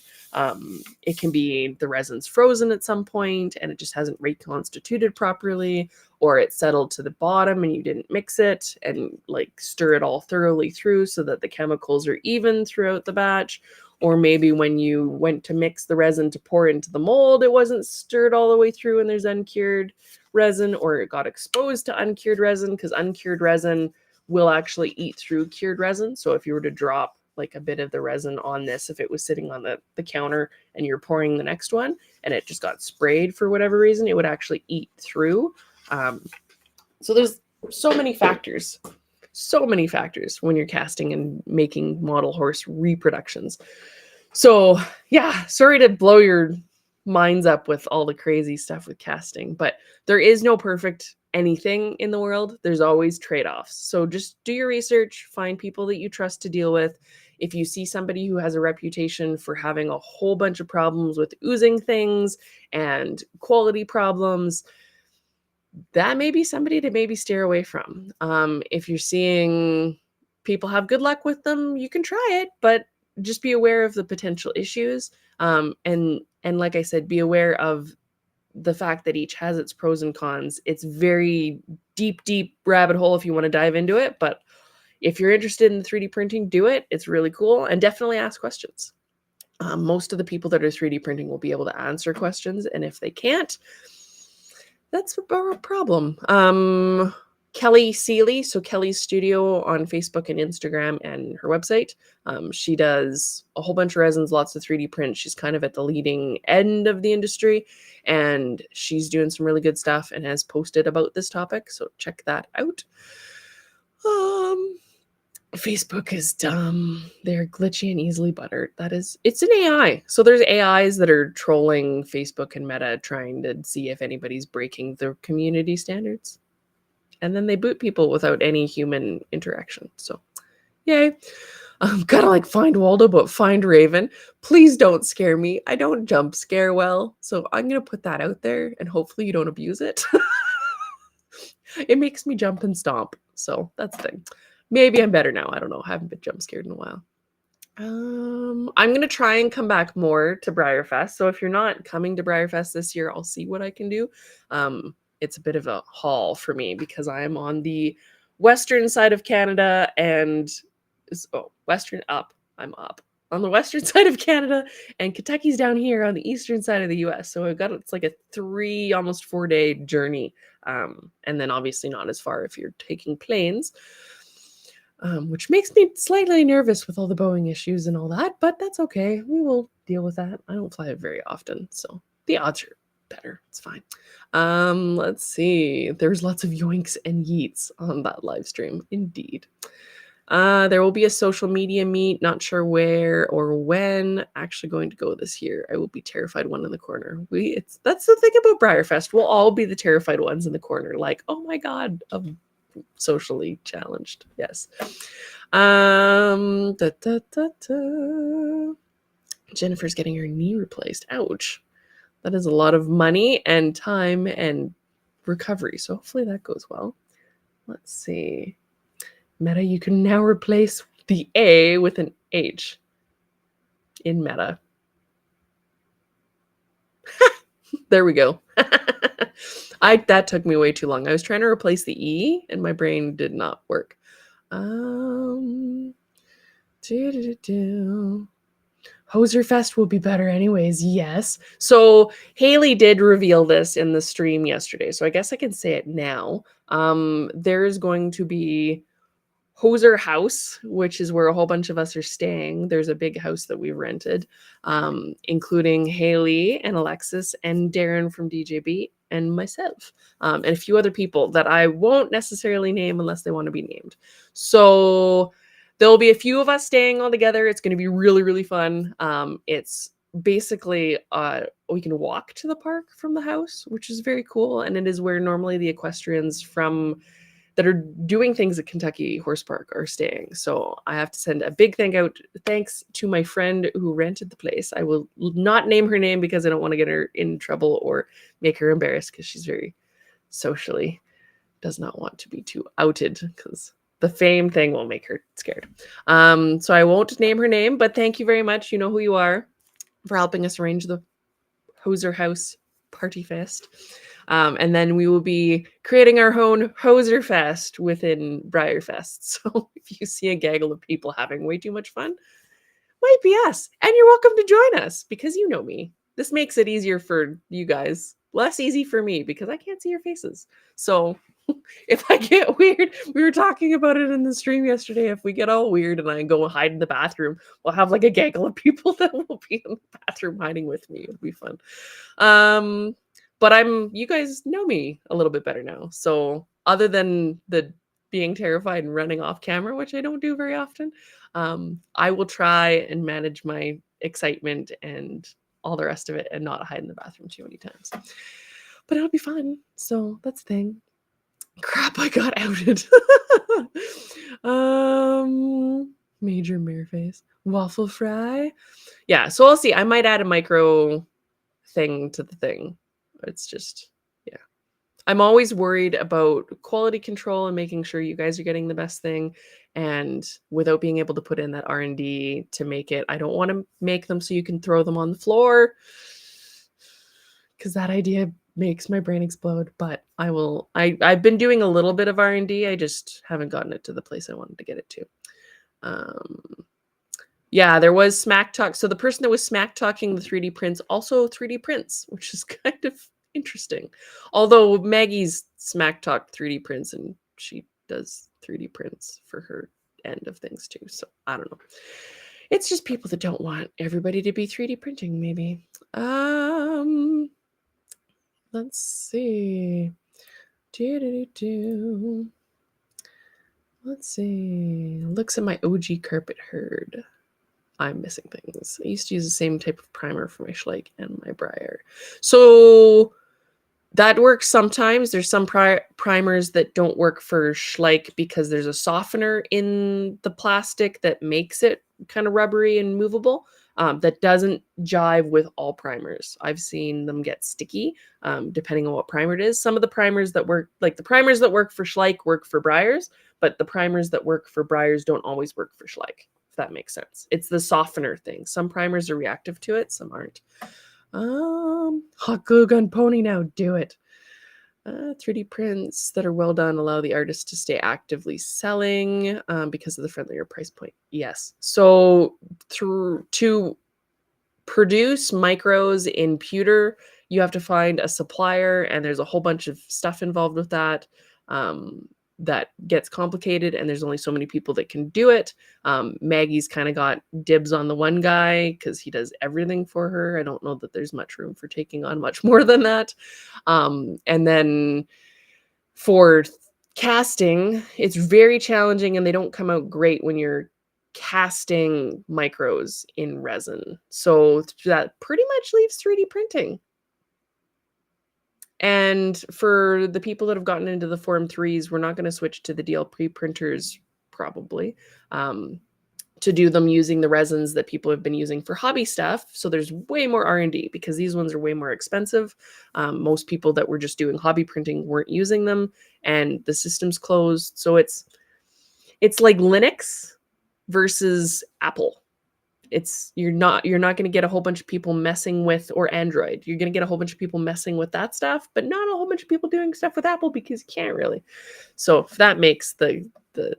It can be the resin's frozen at some point and it just hasn't reconstituted properly, or it settled to the bottom and you didn't mix it and like stir it all thoroughly through so that the chemicals are even throughout the batch. Or maybe when you went to mix the resin to pour into the mold, it wasn't stirred all the way through and there's uncured resin, or it got exposed to uncured resin, because uncured resin will actually eat through cured resin. So if you were to drop like a bit of the resin on this, if it was sitting on the counter and you're pouring the next one and it just got sprayed for whatever reason, it would actually eat through. So there's so many factors when you're casting and making model horse reproductions. So yeah, sorry to blow your minds up with all the crazy stuff with casting, but there is no perfect anything in the world. There's always trade-offs. So just do your research, find people that you trust to deal with. If you see somebody who has a reputation for having a whole bunch of problems with oozing things and quality problems, that may be somebody to maybe steer away from. If you're seeing people have good luck with them, you can try it, but just be aware of the potential issues. And like I said, be aware of the fact that each has its pros and cons. It's very deep rabbit hole if you want to dive into it. But if you're interested in 3D printing, do it. It's really cool. And definitely ask questions. Most of the people that are 3D printing will be able to answer questions. And if they can't, that's a problem. Kelly Seeley, so Kelly's Studio on Facebook and Instagram and her website. She does a whole bunch of resins, lots of 3D prints. She's kind of at the leading end of the industry, and she's doing some really good stuff and has posted about this topic. So check that out. Facebook is dumb. They're glitchy and easily buttered. It's an AI. So there's AIs that are trolling Facebook and Meta, trying to see if anybody's breaking their community standards. And then they boot people without any human interaction. So, yay. Kind of like Find Waldo, but Find Raven. Please don't scare me. I don't jump scare well. So I'm going to put that out there, and hopefully you don't abuse it. It makes me jump and stomp. So that's the thing. Maybe I'm better now. I don't know. I haven't been jump scared in a while. I'm going to try and come back more to Briarfest. So if you're not coming to Briarfest this year, I'll see what I can do. It's a bit of a haul for me because I'm on the western side of Canada and western up. I'm up on the western side of Canada, and Kentucky's down here on the eastern side of the US. So it's like a 3, almost 4-day journey. And then obviously not as far if you're taking planes. Which makes me slightly nervous with all the Boeing issues and all that, but that's okay. We will deal with that. I don't fly it very often, so the odds are better. It's fine. Let's see. There's lots of yoinks and yeets on that live stream. Indeed. There will be a social media meet, not sure where or when. Actually going to go this year. I will be terrified one in the corner. That's the thing about Briarfest. We'll all be the terrified ones in the corner, like, oh my god, socially challenged. Yes. Jennifer's getting her knee replaced. Ouch. That is a lot of money and time and recovery. So hopefully that goes well. Let's see. Meta, you can now replace the A with an H in Meta. There we go. That took me way too long. I was trying to replace the E and my brain did not work. Hoserfest will be better anyways. Yes. So Haley did reveal this in the stream yesterday. So I guess I can say it now. There's going to be Hoser House, which is where a whole bunch of us are staying. There's a big house that we rented, including Haley and Alexis and Darren from DJB and myself, and a few other people that I won't necessarily name unless they want to be named. So there'll be a few of us staying all together. It's going to be really, really fun. It's basically we can walk to the park from the house, which is very cool. And it is where normally the equestrians that are doing things at Kentucky Horse Park are staying. So I have to send a big thanks to my friend who rented the place. I will not name her name because I don't want to get her in trouble or make her embarrassed because she's very socially does not want to be too outed because the fame thing will make her scared. So I won't name her name, but thank you very much. You know who you are for helping us arrange the Hoser House Party Fest. And then we will be creating our own Hoser Fest within Briarfest. So if you see a gaggle of people having way too much fun, might be us. And you're welcome to join us because you know me. This makes it easier for you guys. Less easy for me because I can't see your faces. So if I get weird, we were talking about it in the stream yesterday. If we get all weird and I go hide in the bathroom, we'll have like a gaggle of people that will be in the bathroom hiding with me. It'll be fun. But you guys know me a little bit better now. So other than the being terrified and running off camera, which I don't do very often, I will try and manage my excitement and all the rest of it and not hide in the bathroom too many times. But it'll be fun. So that's the thing. Crap, I got outed. Major mirror face. Waffle fry. Yeah, so I'll see. I might add a micro thing to the thing. It's just, yeah. I'm always worried about quality control and making sure you guys are getting the best thing. And without being able to put in that R&D to make it, I don't want to make them so you can throw them on the floor. Because that idea makes my brain explode. But I've been doing a little bit of R&D. I just haven't gotten it to the place I wanted to get it to. Yeah, there was smack talk. So the person that was smack talking the 3D prints also 3D prints, which is kind of interesting. Although Maggie's smack talked 3D prints and she does 3D prints for her end of things too. So I don't know. It's just people that don't want everybody to be 3D printing, maybe. Let's see. Let's see. Looks at my OG carpet herd. I'm missing things. I used to use the same type of primer for my Schleich and my Breyer. So that works sometimes. There's some primers that don't work for Schleich because there's a softener in the plastic that makes it kind of rubbery and movable. That doesn't jive with all primers. I've seen them get sticky depending on what primer it is. Some of the primers that work, like the primers that work for Schleich, work for Breyers, but the primers that work for Breyers don't always work for Schleich, if that makes sense. It's the softener thing. Some primers are reactive to it, some aren't. Hot glue gun pony now, do it. 3D prints that are well done allow the artist to stay actively selling because of the friendlier price point. Yes. So to produce micros in pewter, you have to find a supplier, and there's a whole bunch of stuff involved with that. That gets complicated, and there's only so many people that can do it. Maggie's kind of got dibs on the one guy because he does everything for her. I don't know that there's much room for taking on much more than that. And then for casting, it's very challenging, and they don't come out great when you're casting micros in resin. So that pretty much leaves 3D printing. And for the people that have gotten into the Form 3s, we're not going to switch to the DLP printers probably to do them using the resins that people have been using for hobby stuff. So there's way more R&D because these ones are way more expensive. Most people that were just doing hobby printing weren't using them, and the system's closed. So it's like Linux versus Apple. You're not going to get a whole bunch of people messing with, or Android. You're going to get a whole bunch of people messing with that stuff, but not a whole bunch of people doing stuff with Apple because you can't really. So if that makes the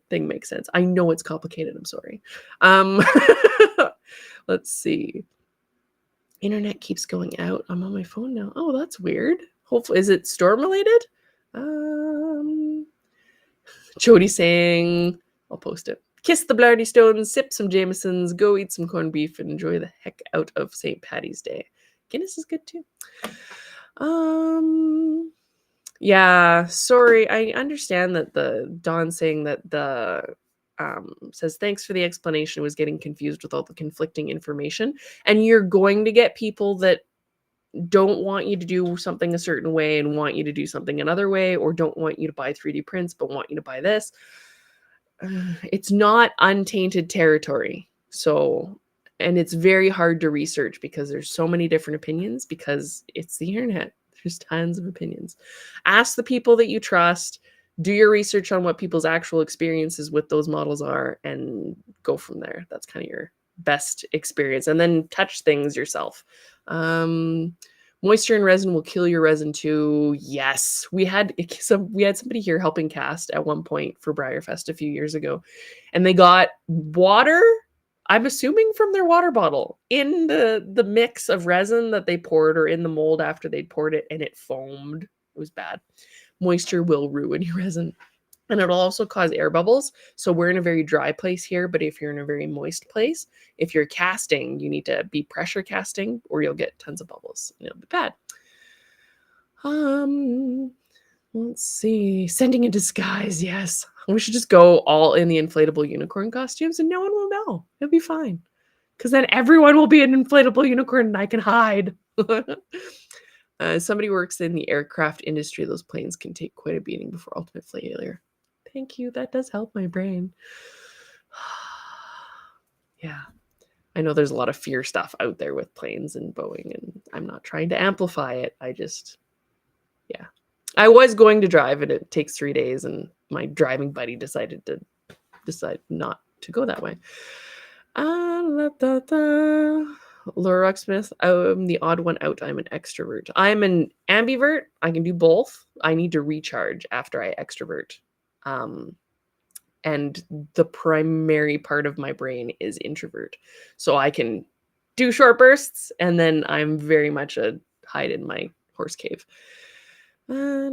thing make sense. I know it's complicated. I'm sorry. Let's see. Internet keeps going out. I'm on my phone now. Oh, that's weird. Hopefully, is it storm related? Jody saying, I'll post it. Kiss the Blarney Stones, sip some Jamesons, go eat some corned beef, and enjoy the heck out of St. Patty's Day. Guinness is good too. Yeah, sorry. I understand that the Dawn saying that the says thanks for the explanation, was getting confused with all the conflicting information. And you're going to get people that don't want you to do something a certain way and want you to do something another way, or don't want you to buy 3D prints but want you to buy this. It's not untainted territory. So, and it's very hard to research because there's so many different opinions because it's the internet. There's tons of opinions. Ask the people that you trust, do your research on what people's actual experiences with those models are, and go from there. That's kind of your best experience. And then touch things yourself. Moisture in resin will kill your resin too. Yes, we had somebody here helping cast at one point for Breyerfest a few years ago, and they got water, I'm assuming from their water bottle, in the mix of resin that they poured, or in the mold after they'd poured it, and it foamed. It was bad. Moisture will ruin your resin. And it'll also cause air bubbles. So we're in a very dry place here, but if you're in a very moist place, if you're casting, you need to be pressure casting or you'll get tons of bubbles and it'll be bad. Let's see. Sending in disguise, yes. We should just go all in the inflatable unicorn costumes and no one will know. It'll be fine. Because then everyone will be an inflatable unicorn and I can hide. Somebody works in the aircraft industry. Those planes can take quite a beating before ultimate failure. Thank you. That does help my brain. Yeah. I know there's a lot of fear stuff out there with planes and Boeing, and I'm not trying to amplify it. Yeah. I was going to drive, and it takes 3 days, and my driving buddy decided not to go that way. Laura Rocksmith, I'm the odd one out. I'm an extrovert. I'm an ambivert. I can do both. I need to recharge after I extrovert. And the primary part of my brain is introvert. So I can do short bursts, and then I'm very much a hide in my horse cave. My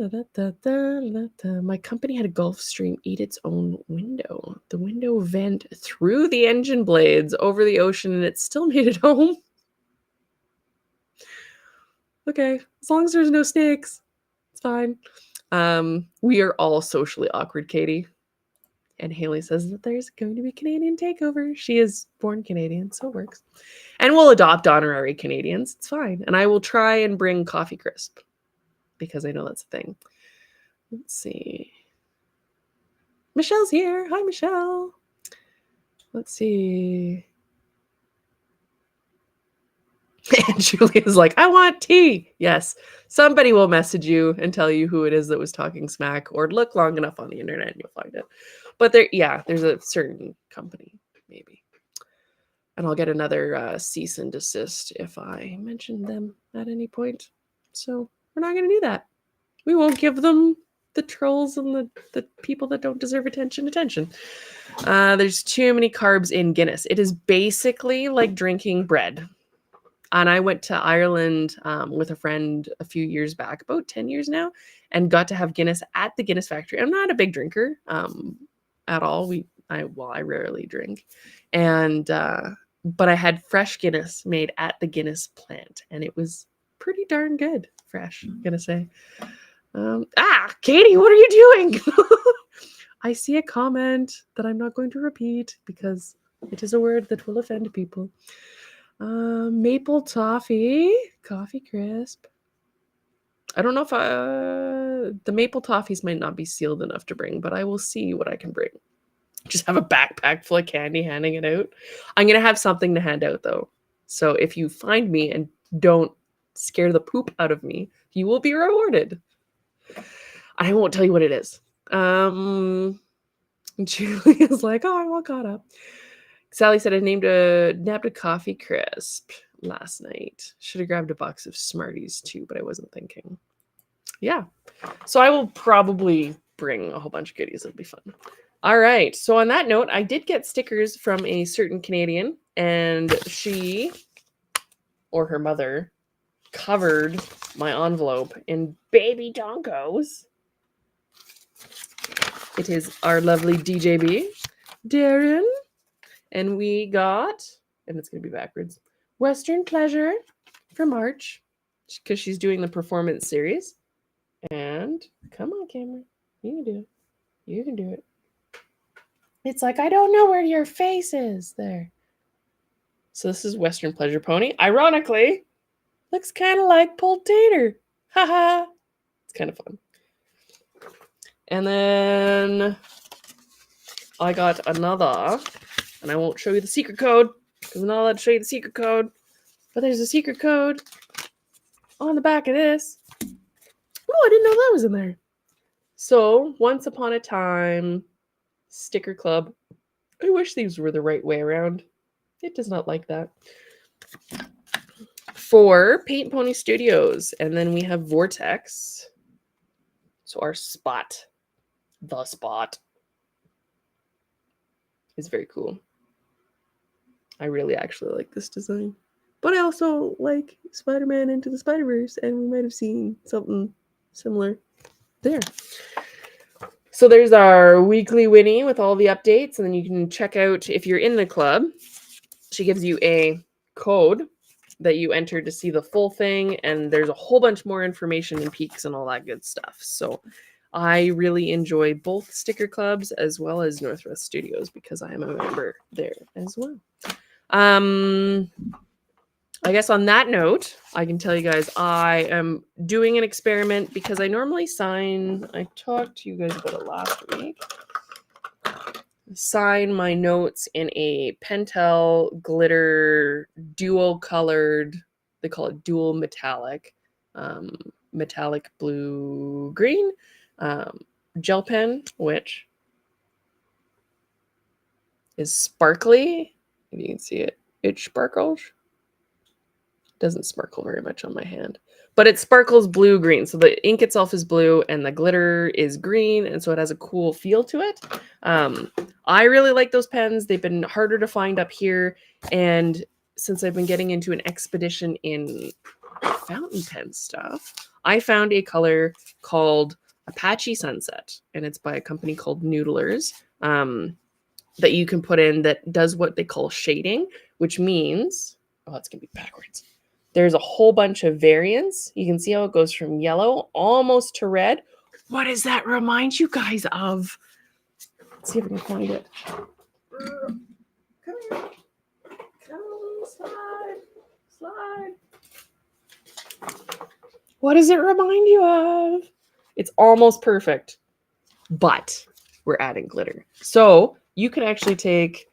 company had a Gulfstream eat its own window. The window vent through the engine blades over the ocean, and it still made it home. Okay, as long as there's no snakes, it's fine. We are all socially awkward, Katie. And Haley says that there's going to be Canadian takeover. She is born Canadian, so it works. And we'll adopt honorary Canadians. It's fine. And I will try and bring Coffee Crisp because I know that's a thing. Let's see. Michelle's here. Hi, Michelle. Let's see. And Julia's like, I want tea. Yes. Somebody will message you and tell you who it is that was talking smack, or look long enough on the internet and you'll find it. But there's a certain company, maybe. And I'll get another cease and desist if I mention them at any point. So we're not going to do that. We won't give them the trolls and the people that don't deserve attention. There's too many carbs in Guinness. It is basically like drinking bread. And I went to Ireland with a friend a few years back, about 10 years now, and got to have Guinness at the Guinness factory. I'm not a big drinker at all. I rarely drink. And but I had fresh Guinness made at the Guinness plant, and it was pretty darn good. Fresh, I'm gonna say. Katie, what are you doing? I see a comment that I'm not going to repeat because it is a word that will offend people. Maple toffee, coffee crisp. I don't know if the maple toffees might not be sealed enough to bring, but I will see what I can bring. Just have a backpack full of candy handing it out. I'm going to have something to hand out though. So if you find me and don't scare the poop out of me, you will be rewarded. I won't tell you what it is. Julia's like, oh, I'm all caught up. Sally said I nabbed a coffee crisp last night. Should have grabbed a box of Smarties too, but I wasn't thinking. Yeah. So I will probably bring a whole bunch of goodies. It'll be fun. All right. So on that note, I did get stickers from a certain Canadian, and she or her mother covered my envelope in baby donkos. It is our lovely DJB, Darren. And we got, and it's going to be backwards, Western Pleasure for March, because she's doing the performance series. And come on, camera. You can do it. You can do it. It's like, I don't know where your face is there. So this is Western Pleasure Pony. Ironically, looks kind of like pulled tater. Haha. It's kind of fun. And then I got another, and I won't show you the secret code because I'm not allowed to show you the secret code. But there's a secret code on the back of this. Oh, I didn't know that was in there. So, Once Upon a Time Sticker Club. I wish these were the right way around. It does not like that. For Paint Pony Studios. And then we have Vortex. So our spot. The spot. Is very cool. I really actually like this design. But I also like Spider-Man Into the Spider-Verse, and we might have seen something similar there. So there's our weekly Winnie with all the updates, and then you can check out, if you're in the club, she gives you a code that you enter to see the full thing, and there's a whole bunch more information and peaks and all that good stuff. So I really enjoy both sticker clubs as well as Northwest Studios because I am a member there as well. I guess on that note, I can tell you guys I am doing an experiment because I normally sign, I talked to you guys about it last week, sign my notes in a Pentel glitter dual colored, they call it dual metallic, metallic blue green gel pen, which is sparkly. If you can see it, it sparkles. Doesn't sparkle very much on my hand, but it sparkles blue-green. So the ink itself is blue and the glitter is green, and so it has a cool feel to it. I really like those pens. They've been harder to find up here, and since I've been getting into an expedition in fountain pen stuff, I found a color called Apache Sunset, and it's by a company called Noodlers, that you can put in that does what they call shading, which means, oh, it's going to be backwards. There's a whole bunch of variants. You can see how it goes from yellow almost to red. What does that remind you guys of? Let's see if I can find it. Come here. Come, slide. What does it remind you of? It's almost perfect, but we're adding glitter. So you can actually take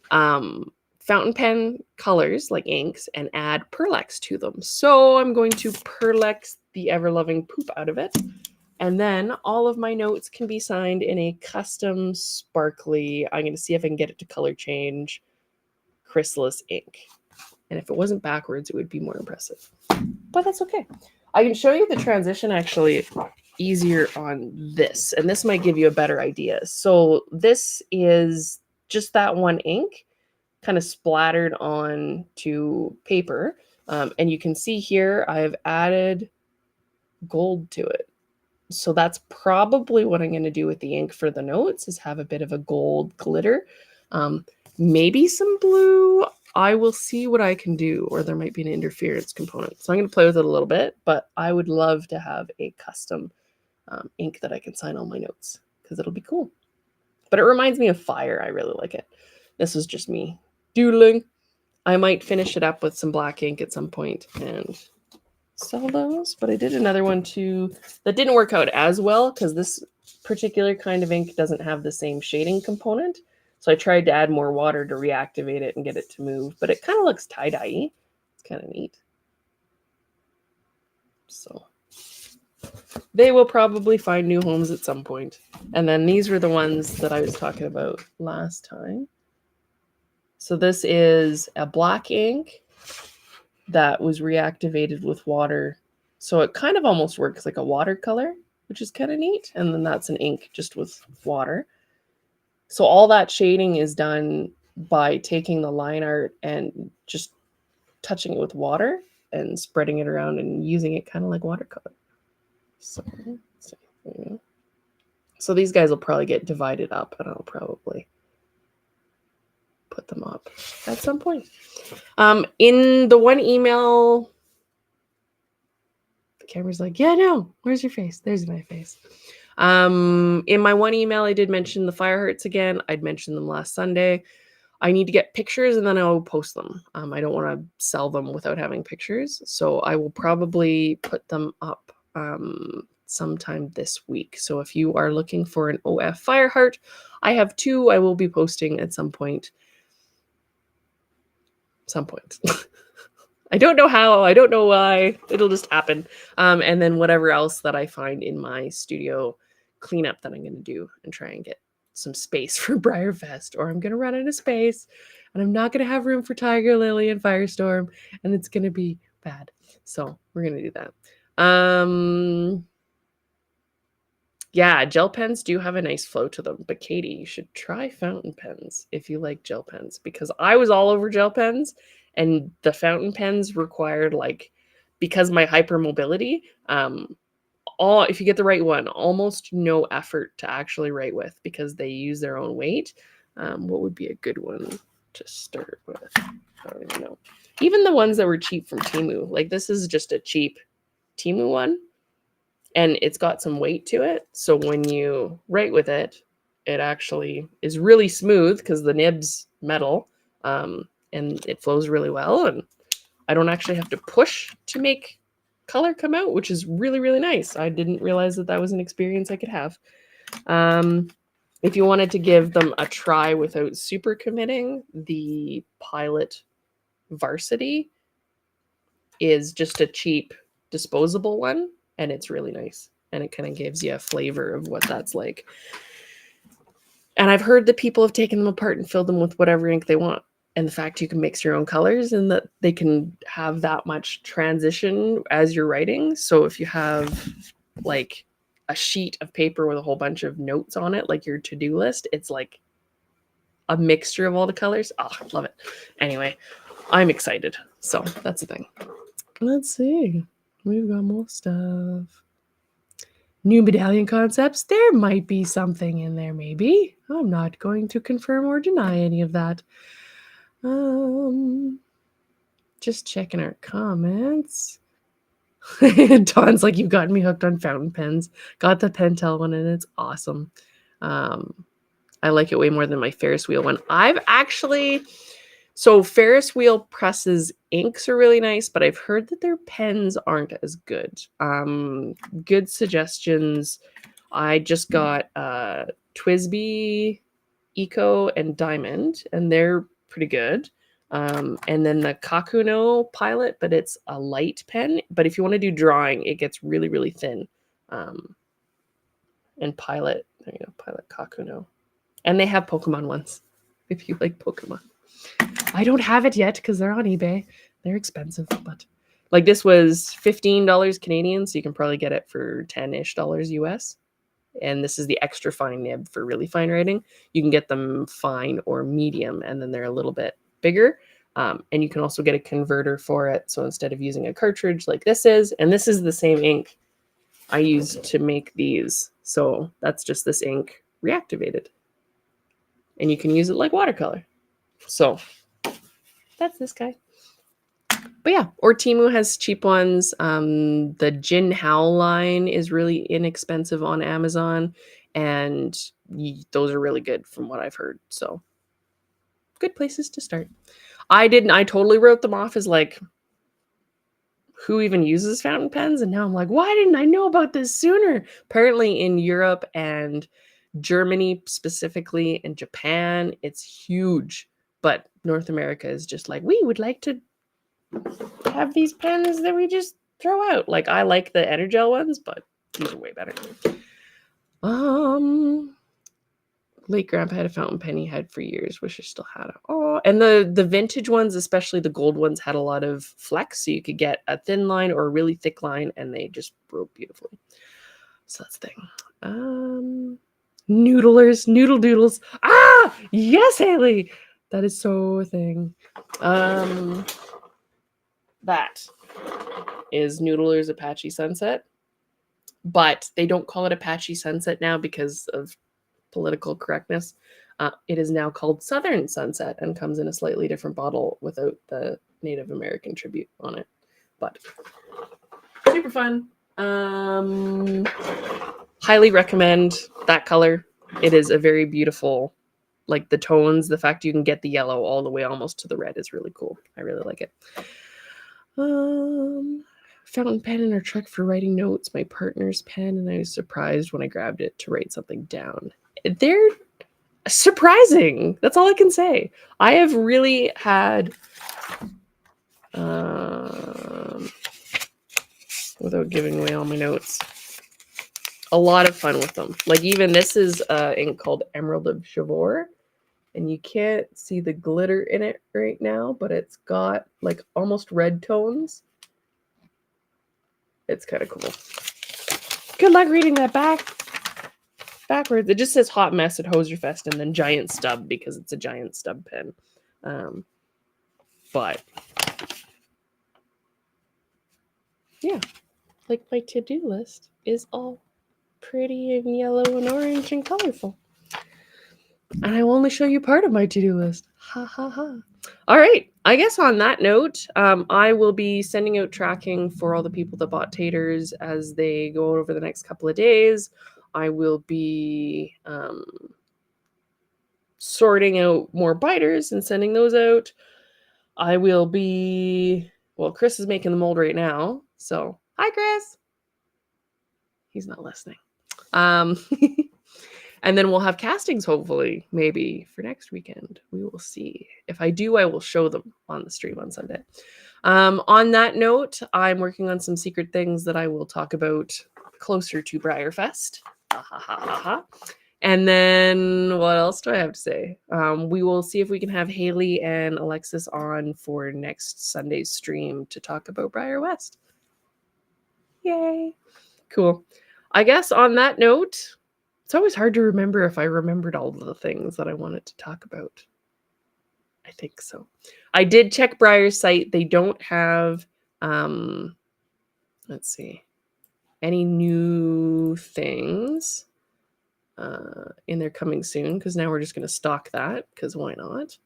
fountain pen colors like inks and add Perlex to them. So I'm going to Perlex the ever-loving poop out of it. And then all of my notes can be signed in a custom sparkly, I'm going to see if I can get it to color change, chrysalis ink. And if it wasn't backwards, it would be more impressive. But that's okay. I can show you the transition actually easier on this. And this might give you a better idea. So this is just that one ink kind of splattered on to paper. And you can see here, I've added gold to it. So that's probably what I'm going to do with the ink for the notes, is have a bit of a gold glitter. Maybe some blue. I will see what I can do, or there might be an interference component. So I'm going to play with it a little bit, but I would love to have a custom ink that I can sign all my notes, because it'll be cool. But it reminds me of fire. I really like it. This is just me doodling. I might finish it up with some black ink at some point and sell those, but I did another one too that didn't work out as well because this particular kind of ink doesn't have the same shading component. So I tried to add more water to reactivate it and get it to move, but it kind of looks tie-dye-y. It's kind of neat. So they will probably find new homes at some point. And then these were the ones that I was talking about last time. So this is a black ink that was reactivated with water. So it kind of almost works like a watercolor, which is kind of neat. And then that's an ink just with water. So all that shading is done by taking the line art and just touching it with water and spreading it around and using it kind of like watercolor. So, so these guys will probably get divided up, and I'll probably put them up at some point. In the one email, the camera's like, yeah, no, where's your face? There's my face. In my one email, I did mention the fire hearts again. I'd mentioned them last Sunday. I need to get pictures and then I'll post them. I don't want to sell them without having pictures. So I will probably put them up sometime this week. So if you are looking for an OF fire heart, I have two I will be posting at some point. I don't know how, I don't know why, it'll just happen. And then whatever else that I find in my studio cleanup that I'm going to do and try and get some space for Briarfest, or I'm going to run out of space and I'm not going to have room for Tiger Lily and Firestorm, and it's going to be bad. So we're going to do that. Yeah, gel pens do have a nice flow to them, but Katie, you should try fountain pens if you like gel pens, because I was all over gel pens, and the fountain pens required, like, because my hypermobility, if you get the right one, almost no effort to actually write with because they use their own weight. What would be a good one to start with? I don't even know. Even the ones that were cheap from Temu, like this is just a cheap Temu one. And it's got some weight to it. So when you write with it, it actually is really smooth because the nib's metal, and it flows really well. And I don't actually have to push to make color come out, which is really, really nice. I didn't realize that that was an experience I could have. If you wanted to give them a try without super committing, the Pilot Varsity is just a cheap disposable one. And it's really nice. And it kind of gives you a flavor of what that's like. And I've heard that people have taken them apart and filled them with whatever ink they want. And the fact you can mix your own colors and that they can have that much transition as you're writing. So if you have like a sheet of paper with a whole bunch of notes on it, like your to-do list, it's like a mixture of all the colors. Oh, I love it. Anyway, I'm excited. So that's the thing. Let's see. We've got more stuff. New medallion concepts. There might be something in there, maybe. I'm not going to confirm or deny any of that. Just checking our comments. Dawn's like, you've gotten me hooked on fountain pens. Got the Pentel one and it's awesome. I like it way more than my Ferris wheel one. So Ferris wheel presses inks are really nice, but I've heard that their pens aren't as good. Good suggestions. I just got Twisby, Eco, and Diamond, and they're pretty good. And then the Kakuno Pilot, but it's a light pen. But if you want to do drawing, it gets really, really thin. And Pilot, there you go, Pilot Kakuno. And they have Pokemon ones, if you like Pokemon. I don't have it yet because they're on eBay. They're expensive, but like this was $15 Canadian, so you can probably get it for $10-ish US. And this is the extra fine nib for really fine writing. You can get them fine or medium, and then they're a little bit bigger. And you can also get a converter for it. So instead of using a cartridge like this is, and this is the same ink I used to make these. So that's just this ink reactivated. And you can use it like watercolor. So that's this guy. But yeah, or Temu has cheap ones. The Jin Hao line is really inexpensive on Amazon, and those are really good from what I've heard. So good places to start. I totally wrote them off as like, who even uses fountain pens? And now I'm like, why didn't I know about this sooner? Apparently in Europe and Germany specifically and Japan, it's huge. But North America is just like, we would like to have these pens that we just throw out. Like, I like the Energel ones, but these are way better. Late grandpa had a fountain pen he had for years. Wish I still had it. Oh, and the vintage ones, especially the gold ones, had a lot of flex, so you could get a thin line or a really thick line, and they just wrote beautifully. So that's the thing. Noodlers, noodle doodles. Ah, yes, Haley. That is so a thing. That is Noodler's Apache Sunset, but they don't call it Apache Sunset now because of political correctness. It is now called Southern Sunset and comes in a slightly different bottle without the Native American tribute on it. But super fun. Highly recommend that color. It is a very beautiful, like the tones, the fact you can get the yellow all the way almost to the red is really cool. I really like it. Fountain pen in our truck for writing notes, my partner's pen, and I was surprised when I grabbed it to write something down. They're surprising. That's all I can say. I have really had, without giving away all my notes, a lot of fun with them. Like even this is ink called Emerald of Chavor, and you can't see the glitter in it right now, but it's got like almost red tones. It's kind of cool. Good luck reading that backwards. It just says Hot Mess at Hoserfest and then Giant Stub because it's a giant stub pen. But yeah, like my to-do list is all pretty and yellow and orange and colorful. And I will only show you part of my to-do list. Ha ha ha. All right. I guess on that note, I will be sending out tracking for all the people that bought taters as they go over the next couple of days. I will be sorting out more biters and sending those out. I will be, well, Chris is making the mold right now. So, hi, Chris. He's not listening. And then we'll have castings, hopefully, maybe for next weekend. We will see. If I do, I will show them on the stream on Sunday. On that note, I'm working on some secret things that I will talk about closer to Briarfest. And then what else do I have to say? We will see if we can have Haley and Alexis on for next Sunday's stream to talk about Briar West. Yay. Cool. I guess on that note, it's always hard to remember if I remembered all of the things that I wanted to talk about. I think so. I did check Briar's site. They don't have Let's see. Any new things in there coming soon? Because now we're just going to stock that, because why not?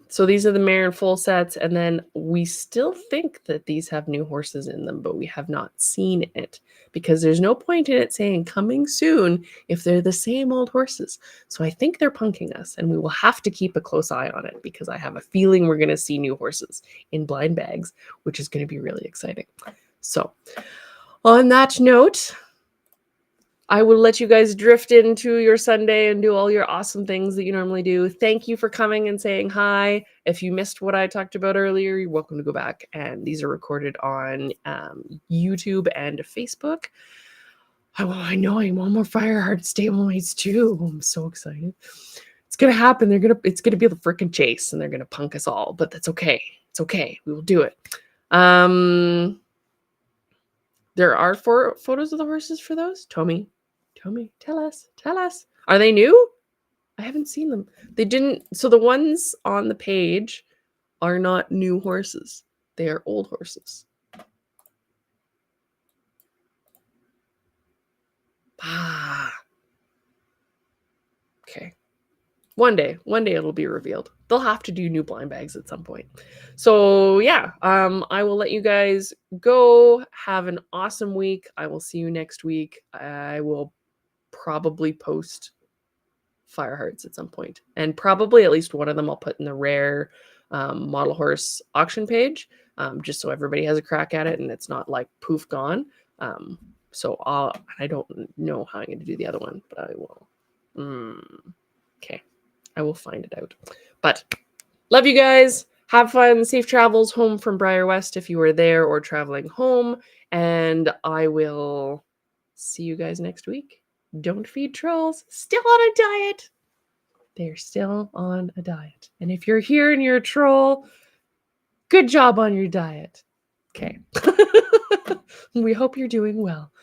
So these are the mare and foal sets, and then we still think that these have new horses in them, but we have not seen it because there's no point in it saying coming soon if they're the same old horses. So I think they're punking us, and we will have to keep a close eye on it because I have a feeling we're going to see new horses in blind bags, which is going to be really exciting. So on that note, I will let you guys drift into your Sunday and do all your awesome things that you normally do. Thank you for coming and saying hi. If you missed what I talked about earlier, you're welcome to go back. And these are recorded on YouTube and Facebook. I know I want more Fireheart stablemates too. I'm so excited. It's gonna happen. It's gonna be the freaking chase, and they're gonna punk us all. But that's okay. It's okay. We will do it. There are 4 photos of the horses for those. Tommy, tell us. Are they new? I haven't seen them. They didn't. So the ones on the page are not new horses. They are old horses. Okay. One day it'll be revealed. They'll have to do new blind bags at some point. So yeah, I will let you guys go. Have an awesome week. I will see you next week. I will probably post Firehearts at some point, and probably at least one of them I'll put in the rare model horse auction page, just so everybody has a crack at it and it's not like poof gone. I don't know how I'm going to do the other one, but I will. Okay, I will find it out. But love you guys. Have fun. Safe travels home from Briar West if you are there or traveling home, and I will see you guys next week. Don't feed trolls. Still on a diet. They're still on a diet. And if you're here and you're a troll, good job on your diet. Okay. We hope you're doing well.